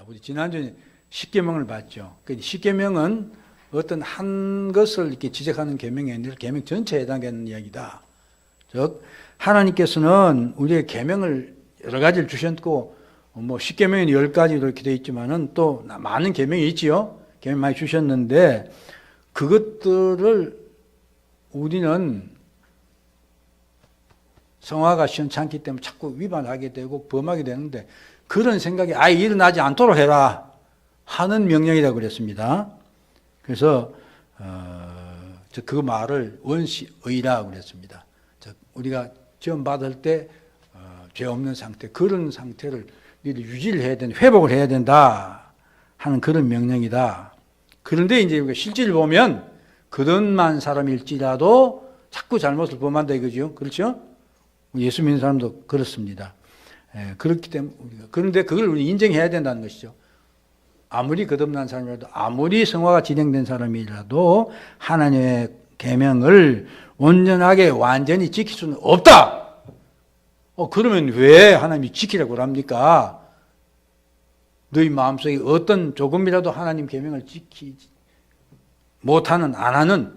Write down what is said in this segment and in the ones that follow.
우리 지난주에 십계명을 봤죠. 그 십계명은 어떤 한 것을 이렇게 지적하는 계명이 아니라 계명 전체에 해당되는 이야기다. 즉 하나님께서는 우리의 계명을 여러 가지를 주셨고 뭐 십계명이 10가지 이렇게 되어 있지만은 또 많은 계명이 있지요. 계명 많이 주셨는데 그것들을 우리는 성화가 시원찮기 때문에 자꾸 위반하게 되고 범하게 되는데 그런 생각이 아예 일어나지 않도록 해라 하는 명령이라고 그랬습니다. 그래서 그 말을 원시의라고 그랬습니다. 즉 우리가 지원 받을 때 죄 없는 상태, 그런 상태를 유지를 해야 된다, 회복을 해야 된다 하는 그런 명령이다. 그런데 이제 우리가 실질을 보면 그릇만 사람일지라도 자꾸 잘못을 범한다 이거죠. 그렇죠? 예수 믿는 사람도 그렇습니다. 그렇기 때문에 그런데 그걸 우리 인정해야 된다는 것이죠. 아무리 거듭난 사람이라도 아무리 성화가 진행된 사람이라도 하나님의 계명을 온전하게 완전히 지킬 수는 없다. 그러면 왜 하나님이 지키라고 합니까? 너희 마음속에 어떤 조금이라도 하나님 계명을 지키지 못하는 안 하는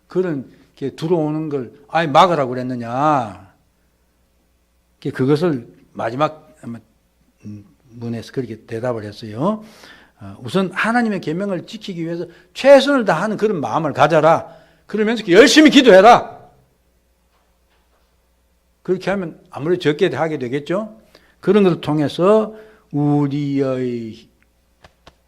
그런 게 들어오는 걸 아예 막으라고 그랬느냐. 그것을 마지막 문에서 그렇게 대답을 했어요. 우선 하나님의 계명을 지키기 위해서 최선을 다하는 그런 마음을 가져라. 그러면서 열심히 기도해라. 그렇게 하면 아무래도 적게 하게 되겠죠. 그런 것을 통해서 우리의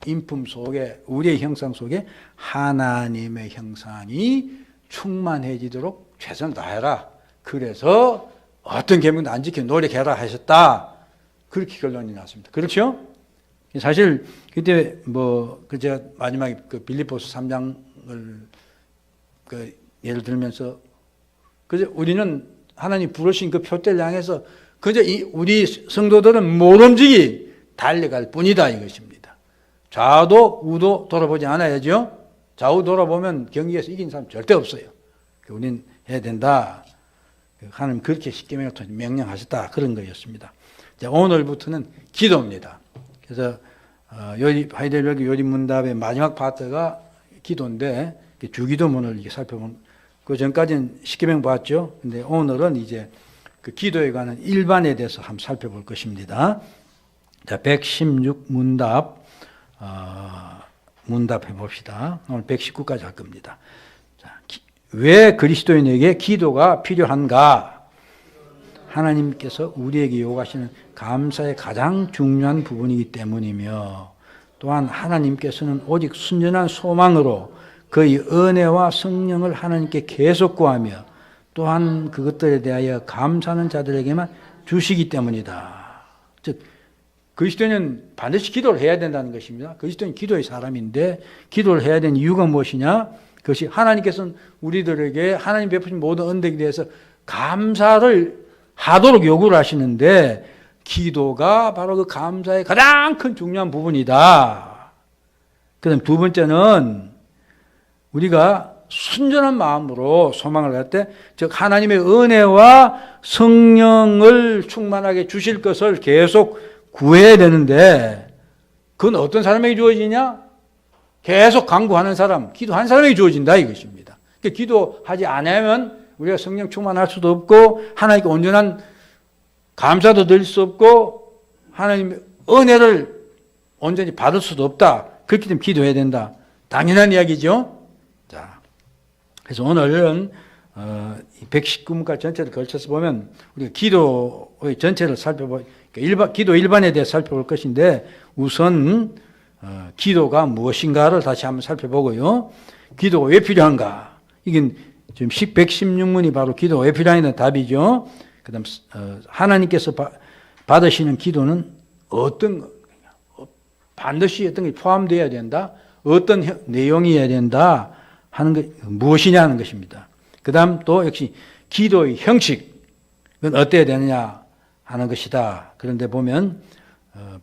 인품 속에, 우리의 형상 속에 하나님의 형상이 충만해지도록 최선을 다해라. 그래서 어떤 계명도 안 지켜 노력해라 하셨다. 그렇게 결론이 났습니다. 그렇죠? 사실 그때 제가 마지막에 빌립보서 3장을 예를 들면서 그저 우리는 하나님 부르신 그 표대를 향해서 그저 우리 성도들은 모름지기 달려갈 뿐이다 이것입니다. 좌도 우도 돌아보지 않아야죠. 좌우 돌아보면 경기에서 이긴 사람 절대 없어요. 우리는 해야 된다. 하나님 그렇게 십계명을 통해 명령하셨다 그런 거였습니다. 자, 오늘부터는 기도입니다. 그래서 하이델베르그 요리문답의 마지막 파트가 기도인데 주기도문을 이렇게 살펴보면 그 전까지는 십계명 봤죠. 근데 오늘은 이제 그 기도에 관한 일반에 대해서 한번 살펴볼 것입니다. 자, 116 문답해 봅시다. 오늘 119까지 할 겁니다. 자, 왜 그리스도인에게 기도가 필요한가? 하나님께서 우리에게 요구하시는 감사의 가장 중요한 부분이기 때문이며 또한 하나님께서는 오직 순전한 소망으로 그의 은혜와 성령을 하나님께 계속 구하며 또한 그것들에 대하여 감사하는 자들에게만 주시기 때문이다. 즉 그리스도인은 반드시 기도를 해야 된다는 것입니다. 그리스도인은 기도의 사람인데 기도를 해야 되는 이유가 무엇이냐? 그것이 하나님께서는 우리들에게 하나님 베푸신 모든 은덕에 대해서 감사를 하도록 요구를 하시는데 기도가 바로 그 감사의 가장 큰 중요한 부분이다. 그 다음 두 번째는 우리가 순전한 마음으로 소망을 할 때, 즉 하나님의 은혜와 성령을 충만하게 주실 것을 계속 구해야 되는데 그건 어떤 사람에게 주어지냐? 계속 간구하는 사람, 기도한 사람에게 주어진다 이것입니다. 그러니까 기도하지 않으면 우리가 성령 충만할 수도 없고 하나님께 온전한 감사도 드릴 수 없고 하나님의 은혜를 온전히 받을 수도 없다. 그렇기 때문에 기도해야 된다. 당연한 이야기죠. 자, 그래서 오늘은 119문까지 전체를 걸쳐서 보면 우리가 기도의 전체를 기도 일반에 대해 살펴볼 것인데 우선 기도가 무엇인가를 다시 한번 살펴보고요. 기도가 왜 필요한가? 이게 지금 116문이 바로 기도가 왜 필요한다는 답이죠. 그 다음 하나님께서 받으시는 기도는 어떤 반드시 어떤 게 포함되어야 된다. 어떤 내용이어야 된다 하는 것 무엇이냐 하는 것입니다. 그 다음 또 역시 기도의 형식은 어때야 되느냐 하는 것이다. 그런데 보면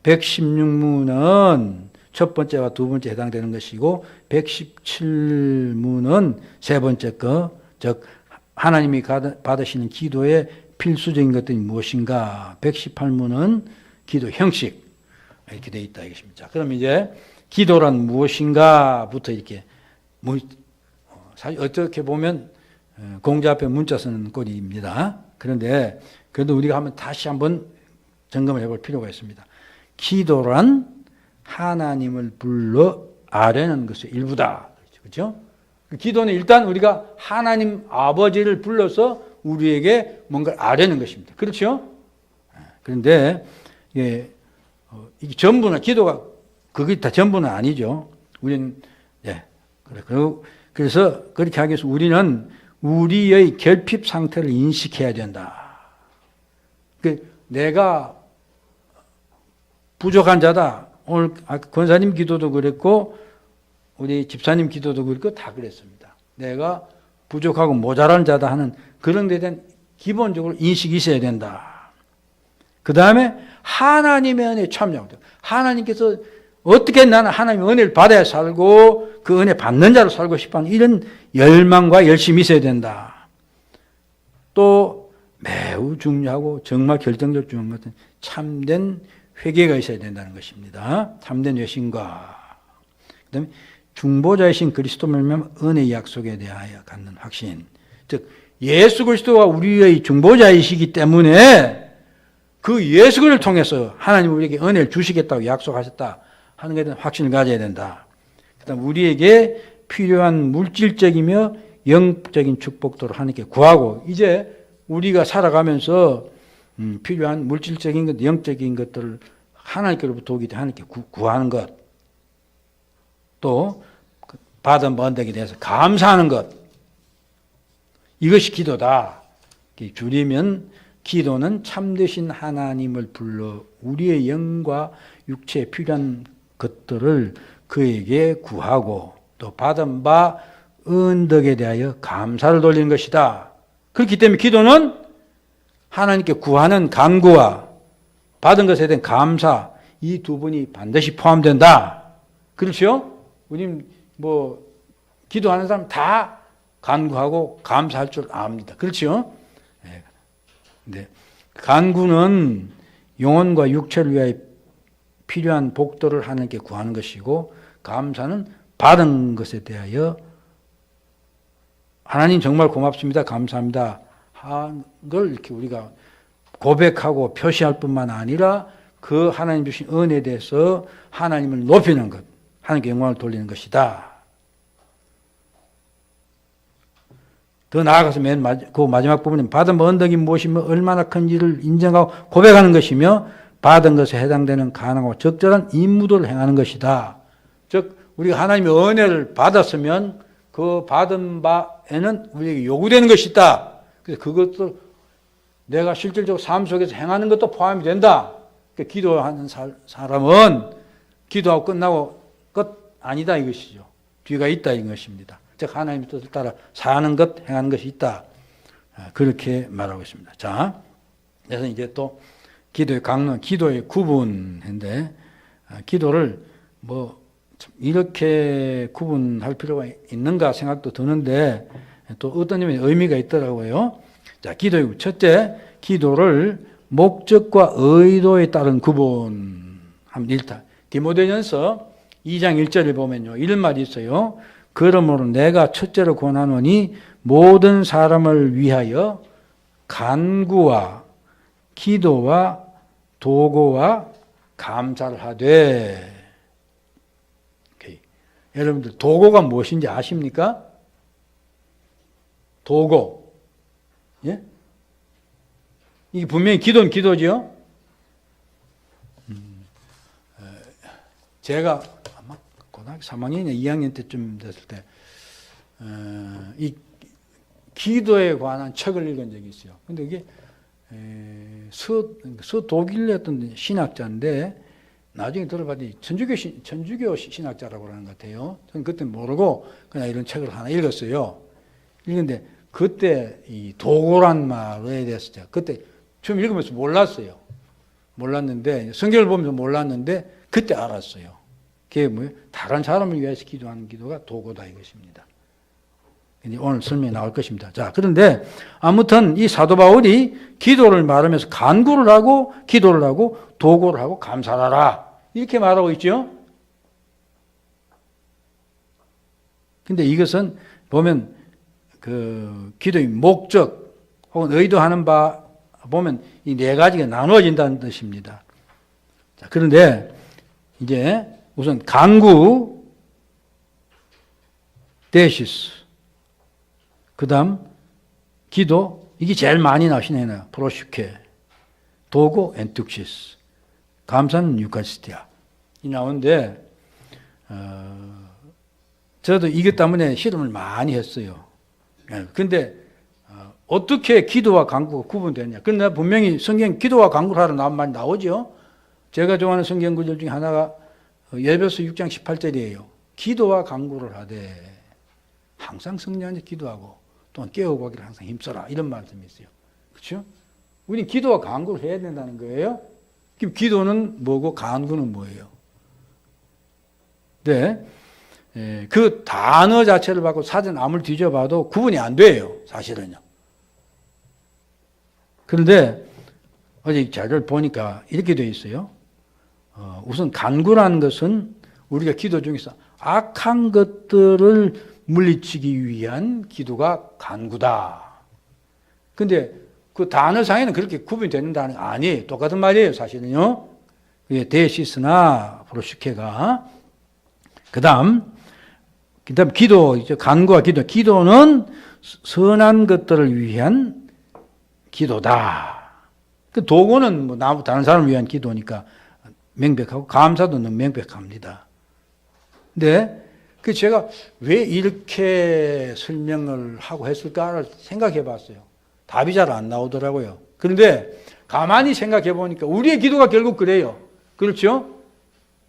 116문은 첫 번째와 두 번째 해당되는 것이고 117문은 세 번째 것, 즉 하나님이 받으시는 기도의 필수적인 것들이 무엇인가. 118문은 기도 형식, 이렇게 돼 있다 이것입니다. 그럼 이제 기도란 무엇인가부터 이렇게 사실 어떻게 보면 공자 앞에 문자 쓰는 꼴입니다. 그런데 그래도 우리가 다시 한번 점검을 해볼 필요가 있습니다. 기도란 하나님을 불러 아뢰는 것의 일부다. 그렇죠? 기도는 일단 우리가 하나님 아버지를 불러서 우리에게 뭔가를 아뢰는 것입니다. 그렇죠? 그런데 이게 전부는 기도가 그게 다 전부는 아니죠. 우리는 그래서 그렇게 하기 위해서 우리는 우리의 결핍 상태를 인식해야 된다. 내가 부족한 자다. 오늘 권사님 기도도 그랬고 우리 집사님 기도도 그랬고 다 그랬습니다. 내가 부족하고 모자란 자다 하는 그런 데 대한 기본적으로 인식이 있어야 된다. 그 다음에 하나님의 은혜에 참여하고 하나님께서 어떻게 나는 하나님의 은혜를 받아야 살고 그 은혜 받는 자로 살고 싶어하는 이런 열망과 열심이 있어야 된다. 또 매우 중요하고 정말 결정적으로 중요한 것은 참된 회개가 있어야 된다는 것입니다. 참된 회심과 그다음에 중보자이신 그리스도 말미암아 은혜의 약속에 대하여 갖는 확신. 즉 예수 그리스도가 우리의 중보자이시기 때문에 그 예수 그리스도를 통해서 하나님 우리에게 은혜를 주시겠다고 약속하셨다 하는 것에 대한 확신을 가져야 된다. 그다음 우리에게 필요한 물질적이며 영적인 축복도를 하나님께 구하고 이제 우리가 살아가면서 필요한 물질적인 것, 영적인 것들을 하나님께로부터 오기 때문에 하나님께 구하는 것, 또 받은 번덕에 대해서 감사하는 것, 이것이 기도다. 줄이면 기도는 참되신 하나님을 불러 우리의 영과 육체에 필요한 것들을 그에게 구하고 또 받은 바 은덕에 대하여 감사를 돌리는 것이다. 그렇기 때문에 기도는 하나님께 구하는 간구와 받은 것에 대한 감사, 이 두 분이 반드시 포함된다. 그렇죠? 우리 기도하는 사람 다 간구하고 감사할 줄 압니다. 그렇죠? 네. 간구는 영혼과 육체를 위하여 필요한 복도를 하나님께 구하는 것이고 감사는 받은 것에 대하여 하나님 정말 고맙습니다. 감사합니다. 한 걸 이렇게 우리가 고백하고 표시할 뿐만 아니라 그 하나님 주신 은혜에 대해서 하나님을 높이는 것, 하나님께 영광을 돌리는 것이다. 더 나아가서 그 마지막 부분은 받은 언덕이 무엇이며 얼마나 큰지를 인정하고 고백하는 것이며 받은 것에 해당되는 가능하고 적절한 임무도를 행하는 것이다. 즉 우리가 하나님의 은혜를 받았으면 그 받은 바에는 우리에게 요구되는 것이 있다. 그래서 그것도 내가 실질적으로 삶 속에서 행하는 것도 포함이 된다. 그러니까 기도하는 사람은 기도하고 끝나고 끝 아니다 이것이죠. 뒤가 있다 이것입니다. 즉 하나님의 뜻을 따라 사는 것, 행하는 것이 있다. 그렇게 말하고 있습니다. 자, 그래서 이제 또 기도의 강론, 기도의 구분인데 기도를 이렇게 구분할 필요가 있는가 생각도 드는데 또 어떤 점에 의미가 있더라고요. 자, 기도의 첫째, 기도를 목적과 의도에 따른 구분하면 일단 디모데전서 2장 1절을 보면요. 이런 말이 있어요. 그러므로 내가 첫째로 권하노니 모든 사람을 위하여 간구와 기도와 도고와 감사를 하되. 오케이. 여러분들 도고가 무엇인지 아십니까? 도고. 예? 이게 분명히 기도는 기도죠. 제가 아마 고등학교 3학년이나 2학년 때쯤 됐을 때, 이 기도에 관한 책을 읽은 적이 있어요. 근데 이게 서독일의 어떤 신학자인데 나중에 들어봤더니 천주교 신학자라고 하는 것 같아요. 저는 그때 모르고 그냥 이런 책을 하나 읽었어요. 읽는데 그때 이 도고란 말에 대해서 제가 그때 처음 읽으면서 몰랐어요. 몰랐는데 성경을 보면서 몰랐는데 그때 알았어요. 그게 뭐예요? 다른 사람을 위해서 기도하는 기도가 도고다 이것입니다. 오늘 설명이 나올 것입니다. 자, 그런데 아무튼 이 사도 바울이 기도를 말하면서 간구를 하고 기도를 하고 도고를 하고 감사를 하라 이렇게 말하고 있죠. 근데 이것은 보면 그 기도의 목적 혹은 의도하는 바 보면 이 네 가지가 나누어진다는 뜻입니다. 자, 그런데 이제 우선 간구, 데시스, 그 다음 기도, 이게 제일 많이 나오시네요. 프로슈케, 도고, 엔툭시스, 감사는 유카리스티아. 이 나오는데, 저도 이것 때문에 실험을 많이 했어요. 근데 어떻게 기도와 간구가 구분되냐. 그런데 분명히 성경 기도와 간구를 하러 나온 말이 나오죠. 제가 좋아하는 성경 구절 중에 하나가 예배서 6장 18절이에요. 기도와 간구를 하되 항상 성령 안에 기도하고 또한 깨우고 하기를 항상 힘써라. 이런 말씀이 있어요. 그렇죠? 우리는 기도와 간구를 해야 된다는 거예요. 그럼 기도는 뭐고 간구는 뭐예요? 네. 그 단어 자체를 받고 사전 아무리 뒤져봐도 구분이 안 돼요. 사실은요. 그런데 어제 자료를 보니까 이렇게 되어 있어요. 우선 간구라는 것은 우리가 기도 중에서 악한 것들을 물리치기 위한 기도가 간구다. 근데 그 단어상에는 그렇게 구분이 되는다는 거 아니에요. 똑같은 말이에요, 사실은요. 데시스나 프로슈케가. 그 다음 기도, 이제 간구와 기도. 기도는 선한 것들을 위한 기도다. 그 도구는 뭐 다른 사람을 위한 기도니까 명백하고 감사도 너무 명백합니다. 근데 그 제가 왜 이렇게 설명을 하고 했을까를 생각해 봤어요. 답이 잘 안 나오더라고요. 그런데 가만히 생각해 보니까 우리의 기도가 결국 그래요. 그렇죠?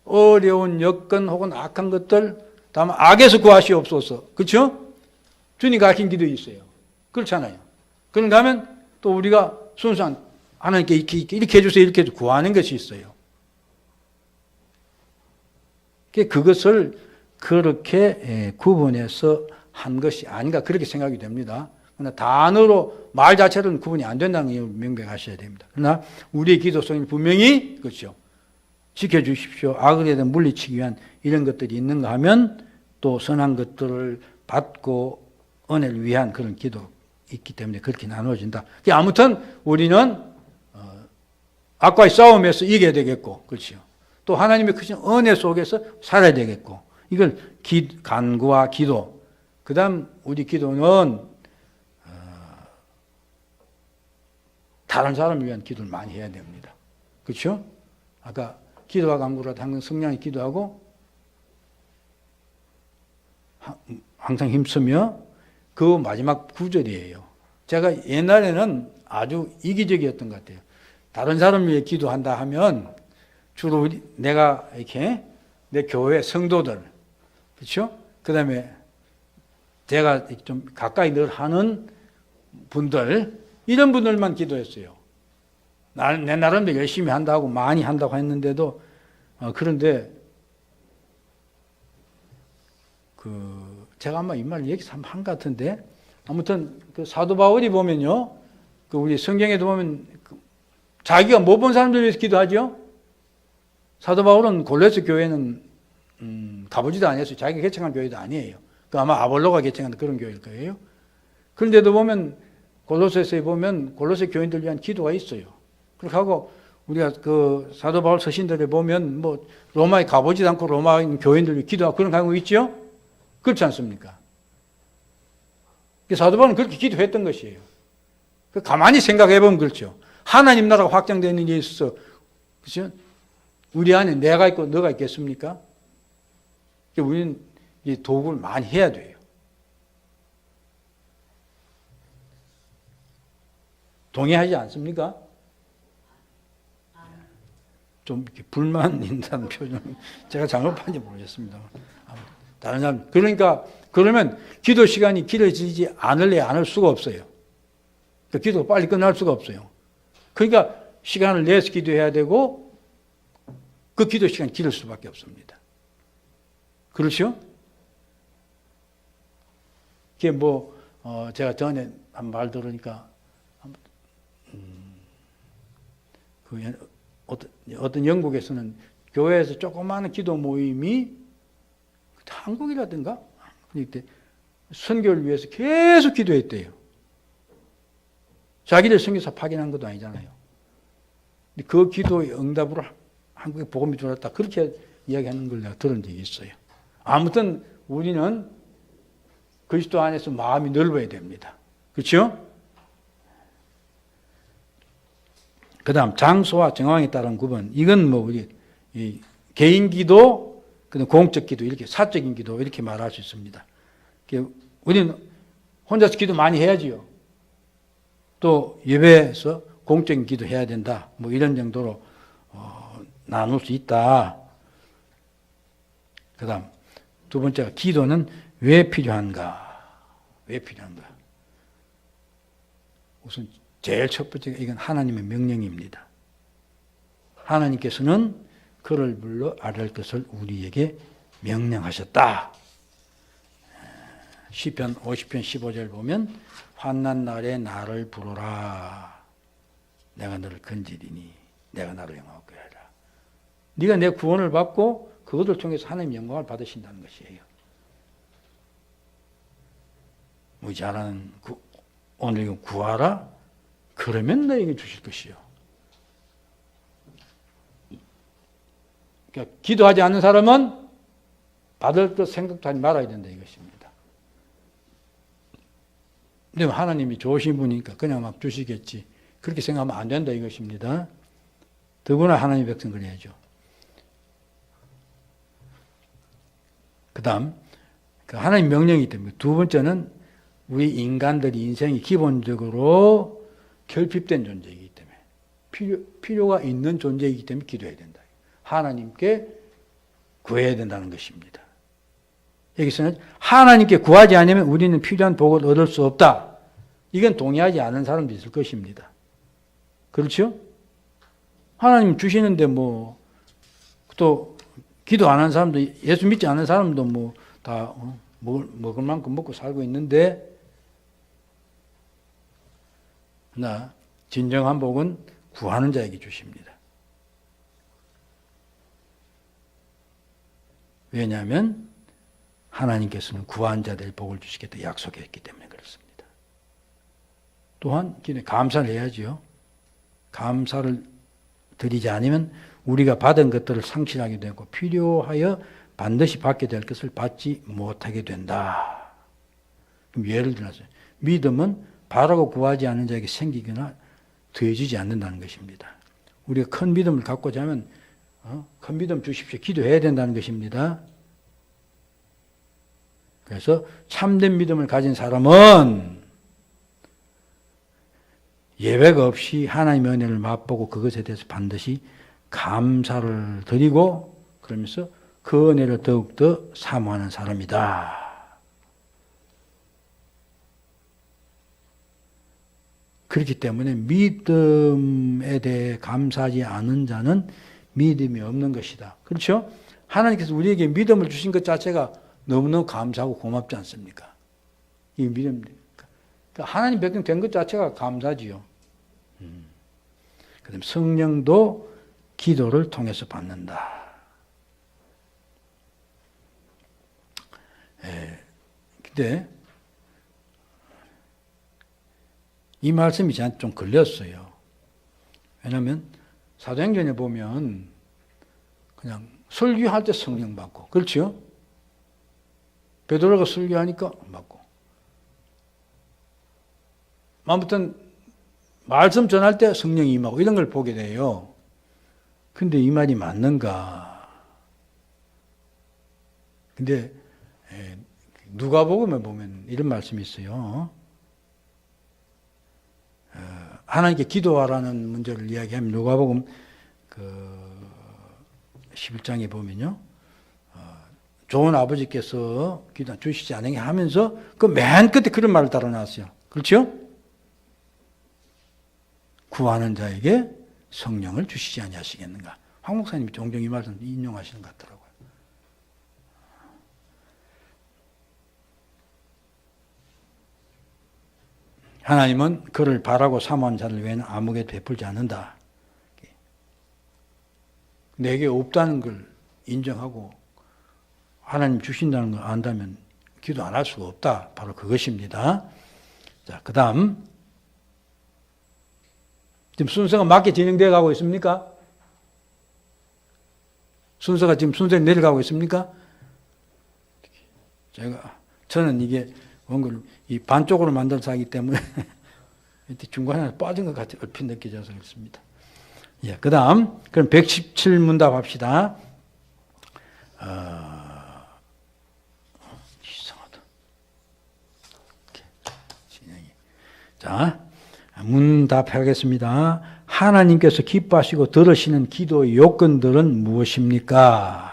어려운 여건 혹은 악한 것들, 다만 악에서 구하시옵소서. 그렇죠? 주님 가르친 기도 있어요. 그렇잖아요. 그런가 하면 또 우리가 순수한 하나님께 이렇게 해주세요. 이렇게 구하는 것이 있어요. 그것을 그렇게 구분해서 한 것이 아닌가 그렇게 생각이 됩니다. 그러나 단어로 말 자체로는 구분이 안 된다는 걸 명백하셔야 됩니다. 그러나 우리의 기도성이 분명히 그렇죠. 지켜주십시오. 악에 대한 물리치기 위한 이런 것들이 있는가 하면 또 선한 것들을 받고 은혜를 위한 그런 기도 있기 때문에 그렇게 나누어진다. 아무튼 우리는 악과의 싸움에서 이겨야 되겠고, 그렇죠. 또 하나님의 크신 은혜 속에서 살아야 되겠고, 이걸 간구와 기도. 그 다음 우리 기도는 다른 사람을 위한 기도를 많이 해야 됩니다. 그렇죠? 아까 기도와 간구를 항상 성령이 기도하고 항상 힘쓰며 그 마지막 구절이에요. 제가 옛날에는 아주 이기적이었던 것 같아요. 다른 사람을 위해 기도한다 하면 주로 내가 이렇게 내 교회 성도들, 그렇죠? 그 다음에 제가 좀 가까이 늘 하는 분들, 이런 분들만 기도했어요. 내 나름대로 열심히 한다고 많이 한다고 했는데도 그런데 제가 아마 이 말 얘기 한 것 같은데 아무튼 그 사도 바울이 보면요, 그 우리 성경에도 보면 자기가 못 본 사람들 위해서 기도하죠. 사도 바울은 골로새 교회는 가보지도 않았어요. 자기가 개척한 교회도 아니에요. 그 아마 아볼로가 개척한 그런 교회일 거예요. 그런데도 보면 골로새서에 보면 골로새 교인들 위한 기도가 있어요. 그렇게 하고 우리가 그 사도 바울 서신들에 보면 뭐 로마에 가보지도 않고 로마 교인들 위해 기도하고 그런 거 있죠? 그렇지 않습니까? 사도 바울은 그렇게 기도했던 것이에요. 가만히 생각해 보면 그렇죠. 하나님 나라가 확장되는 데 있어서 그렇죠? 우리 안에 내가 있고 너가 있겠습니까? 우리는 이 도구를 많이 해야 돼요. 동의하지 않습니까? 좀 이렇게 불만 있다는 표정, 제가 잘못한지 모르겠습니다. 다른 사람, 그러니까, 그러면 기도 시간이 길어지지 않을 수가 없어요. 그 기도가 빨리 끝날 수가 없어요. 그러니까 시간을 내서 기도해야 되고, 그 기도 시간이 길을 수밖에 없습니다. 그렇죠? 그게 뭐, 제가 전에 한 말 들으니까, 어떤 영국에서는 교회에서 조그마한 기도 모임이 한국이라든가 그때 선교를 위해서 계속 기도했대요. 자기들 선교사 파견한 것도 아니잖아요. 근데 그 기도의 응답으로 한국에 복음이 들어왔다. 그렇게 이야기하는 걸 내가 들은 적이 있어요. 아무튼 우리는 그리스도 안에서 마음이 넓어야 됩니다. 그렇죠? 그 다음 장소와 정황에 따른 구분. 이건 뭐 우리 개인 기도, 그다음 공적 기도, 이렇게 사적인 기도 이렇게 말할 수 있습니다. 우리는 혼자서 기도 많이 해야지요. 또 예배에서 공적인 기도 해야 된다. 뭐 이런 정도로 나눌 수 있다. 그 다음 두 번째가 기도는 왜 필요한가? 왜 필요한가? 우선 제일 첫 번째가 이건 하나님의 명령입니다. 하나님께서는 그를 불러 아뢰 것을 우리에게 명령하셨다. 시편 50편 15절 보면 환난 날에 나를 부르라. 내가 너를 건지리니 내가 나를 영화롭게 하라. 네가 내 구원을 받고 그것을 통해서 하나님의 영광을 받으신다는 것이에요. 뭐 잘하는 오늘 구하라. 그러면 너에게 주실 것이요. 그러니까 기도하지 않는 사람은 받을 것 생각도 하지 말아야 된다 이것입니다. 근데 하나님이 좋으신 분이니까 그냥 막 주시겠지. 그렇게 생각하면 안 된다 이것입니다. 더구나 하나님의 백성 그래야죠. 그 다음 하나님 명령이기 때문에 두 번째는 우리 인간들이 인생이 기본적으로 결핍된 존재이기 때문에 필요가 있는 존재이기 때문에 기도해야 된다. 하나님께 구해야 된다는 것입니다. 여기서는 하나님께 구하지 않으면 우리는 필요한 복을 얻을 수 없다. 이건 동의하지 않은 사람도 있을 것입니다. 그렇죠? 하나님 주시는데 뭐 또 기도 안 하는 사람도 예수 믿지 않는 사람도 뭐 다 먹을 만큼 먹고 살고 있는데 나 진정한 복은 구하는 자에게 주십니다. 왜냐하면 하나님께서는 구한 자들의 복을 주시겠다 약속했기 때문에 그렇습니다. 또한 감사를 해야지요. 감사를 드리지 않으면 우리가 받은 것들을 상실하게 되고 필요하여 반드시 받게 될 것을 받지 못하게 된다. 그럼 예를 들어서 믿음은 바라고 구하지 않는 자에게 생기거나 더해지지 않는다는 것입니다. 우리가 큰 믿음을 갖고자 하면 큰 믿음 주십시오. 기도해야 된다는 것입니다. 그래서 참된 믿음을 가진 사람은 예외가 없이 하나님의 은혜를 맛보고 그것에 대해서 반드시 감사를 드리고 그러면서 그 은혜를 더욱더 사모하는 사람이다. 그렇기 때문에 믿음에 대해 감사하지 않은 자는 믿음이 없는 것이다. 그렇죠? 하나님께서 우리에게 믿음을 주신 것 자체가 너무너무 감사하고 고맙지 않습니까? 이 믿음. 그러니까 하나님 백성 된 것 자체가 감사지요. 그다음에 성령도 기도를 통해서 받는다. 근데 이 말씀이 저한테 좀 걸렸어요. 왜냐하면 사도행전에 보면 그냥 설교할 때 성령 받고, 그렇죠? 베드로가 설교하니까 받고. 아무튼 말씀 전할 때 성령이 임하고 이런 걸 보게 돼요. 근데 이 말이 맞는가? 근데 누가복음에 보면 이런 말씀이 있어요. 하나님께 기도하라는 문제를 이야기하면 누가복음 11장에 보면요. 좋은 아버지께서 기도 주시지 않게 하면서 그 맨 끝에 그런 말을 달아놨어요. 그렇죠? 구하는 자에게 성령을 주시지 아니하시겠는가. 황 목사님이 종종 이 말씀 인용하시는 것 같더라고요. 하나님은 그를 바라고 사모하는 자를 외에는 아무에게 베풀지 않는다. 내게 없다는 걸 인정하고 하나님 주신다는 걸 안다면 기도 안 할 수가 없다. 바로 그것입니다. 자, 그 다음. 지금 순서가 맞게 진행되어 가고 있습니까? 순서가 지금 순서에 내려가고 있습니까? 저는 이게 원고를 이 반쪽으로 만들어서 하기 때문에 중간에 빠진 것 같이 얼핏 느껴져서 그렇습니다. 예, 그 다음, 그럼 117문답 합시다. 이상하다. 진행이. 자, 문답하겠습니다. 하나님께서 기뻐하시고 들으시는 기도의 요건들은 무엇입니까?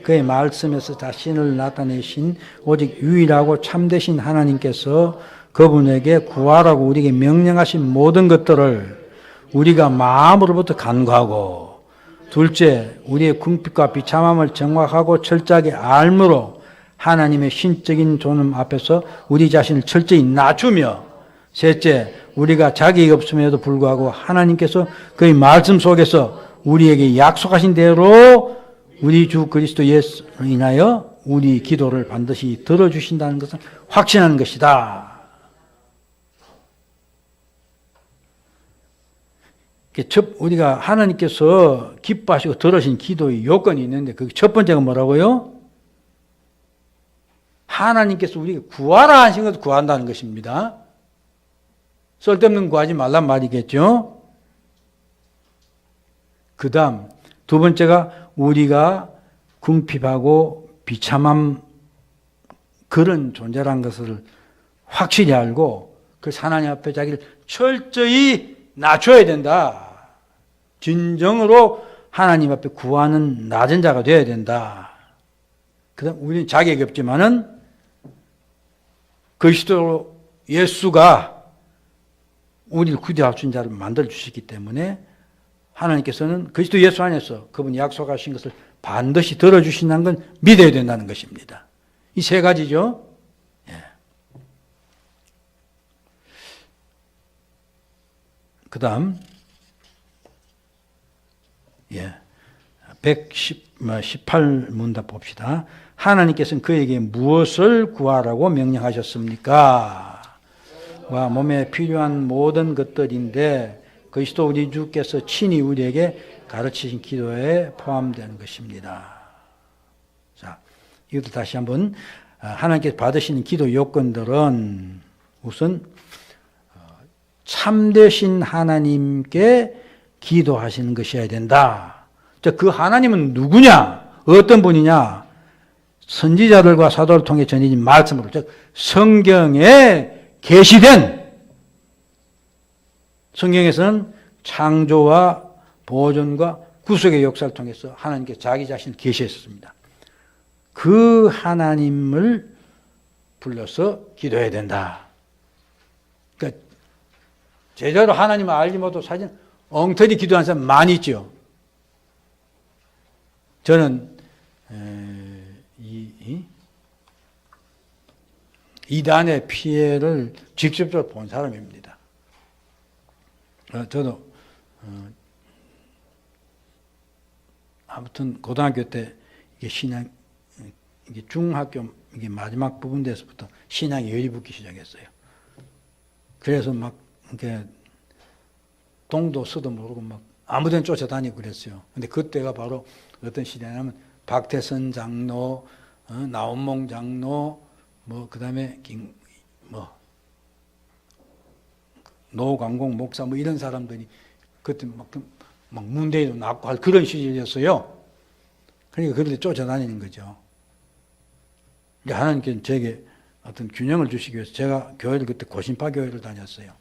그의 말씀에서 자신을 나타내신 오직 유일하고 참되신 하나님께서 그분에게 구하라고 우리에게 명령하신 모든 것들을 우리가 마음으로부터 간구하고, 둘째, 우리의 궁핍과 비참함을 정확하고 철저하게 알므로 하나님의 신적인 존엄 앞에서 우리 자신을 철저히 낮추며, 셋째, 우리가 자격이 없음에도 불구하고 하나님께서 그의 말씀 속에서 우리에게 약속하신 대로 우리 주 그리스도 예수로 인하여 우리 기도를 반드시 들어주신다는 것을 확신하는 것이다. 우리가 하나님께서 기뻐하시고 들으신 기도의 요건이 있는데 그 첫 번째가 뭐라고요? 하나님께서 우리에게 구하라 하신 것을 구한다는 것입니다. 쓸데없는 구하지 말란 말이겠죠. 그 다음 두 번째가 우리가 궁핍하고 비참함 그런 존재라는 것을 확실히 알고 그 하나님 앞에 자기를 철저히 낮춰야 된다. 진정으로 하나님 앞에 구하는 낮은 자가 되어야 된다. 그 다음 우리는 자격이 없지만은 그리스도 예수가 우리를 구제하신 자를 만들어주시기 때문에 하나님께서는 그리스도 예수 안에서 그분이 약속하신 것을 반드시 들어주신다는 건 믿어야 된다는 것입니다. 이 세 가지죠. 예. 그 다음 118문답 봅시다. 하나님께서는 그에게 무엇을 구하라고 명령하셨습니까? 와 몸에 필요한 모든 것들인데 그리스도 우리 주께서 친히 우리에게 가르치신 기도에 포함되는 것입니다. 자, 이것도 다시 한번 하나님께서 받으시는 기도 요건들은 우선 참되신 하나님께 기도하시는 것이어야 된다. 그 하나님은 누구냐? 어떤 분이냐? 선지자들과 사도를 통해 전해진 말씀으로, 즉 성경에 계시된, 성경에서는 창조와 보존과 구속의 역사를 통해서 하나님께서 자기 자신을 계시했습니다. 그 하나님을 불러서 기도해야 된다. 그러니까 제대로 하나님을 알지 못하고 사실 엉터리 기도하는 사람 많이 있죠. 저는 이단의 피해를 직접적으로 본 사람입니다. 저도 아무튼 고등학교 때 이게 신앙, 이게 중학교 이게 마지막 부분 돼서부터 신앙이 열이 붙기 시작했어요. 그래서 막 이렇게 동도 서도 모르고 막 아무데나 쫓아다니고 그랬어요. 근데 그때가 바로 어떤 시대냐면 박태선 장로, 나온몽 장로, 그다음에 노광공 목사 이런 사람들이 그때 막 문대에도 낳고 할 그런 시절이었어요. 그러니까 그런데 쫓아다니는 거죠. 하나님께서 제게 어떤 균형을 주시기 위해서 제가 교회를 그때 고신파 교회를 다녔어요.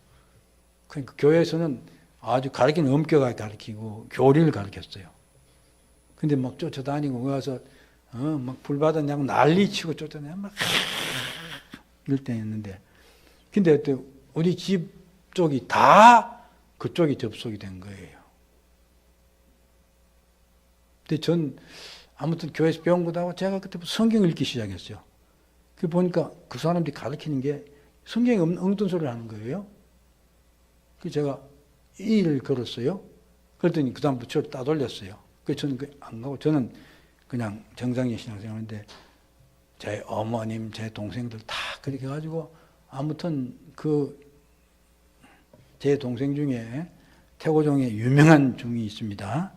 그러니까 교회에서는 아주 가르치는 엄격하게 가르치고 교리를 가르쳤어요. 근데 막 쫓아다니고 와서 막 불받았냐고 난리치고 쫓아다니고 막 이럴 때였는데, 근데 그때 우리 집 쪽이 다 그쪽이 접속이 된 거예요. 근데 전 아무튼 교회에서 배운 것도 하고 제가 그때 성경을 읽기 시작했어요. 그 보니까 그 사람들이 가르치는 게 성경에 없는 엉뚱 소리를 하는 거예요. 그래서 제가 이 일을 걸었어요. 그랬더니 그 다음부터 저를 따돌렸어요. 그 저는 안 가고 저는 그냥 정상인 신앙생활인데 제 어머님, 제 동생들 다 그렇게 해가지고 아무튼 제 동생 중에 태고종에 유명한 종이 있습니다.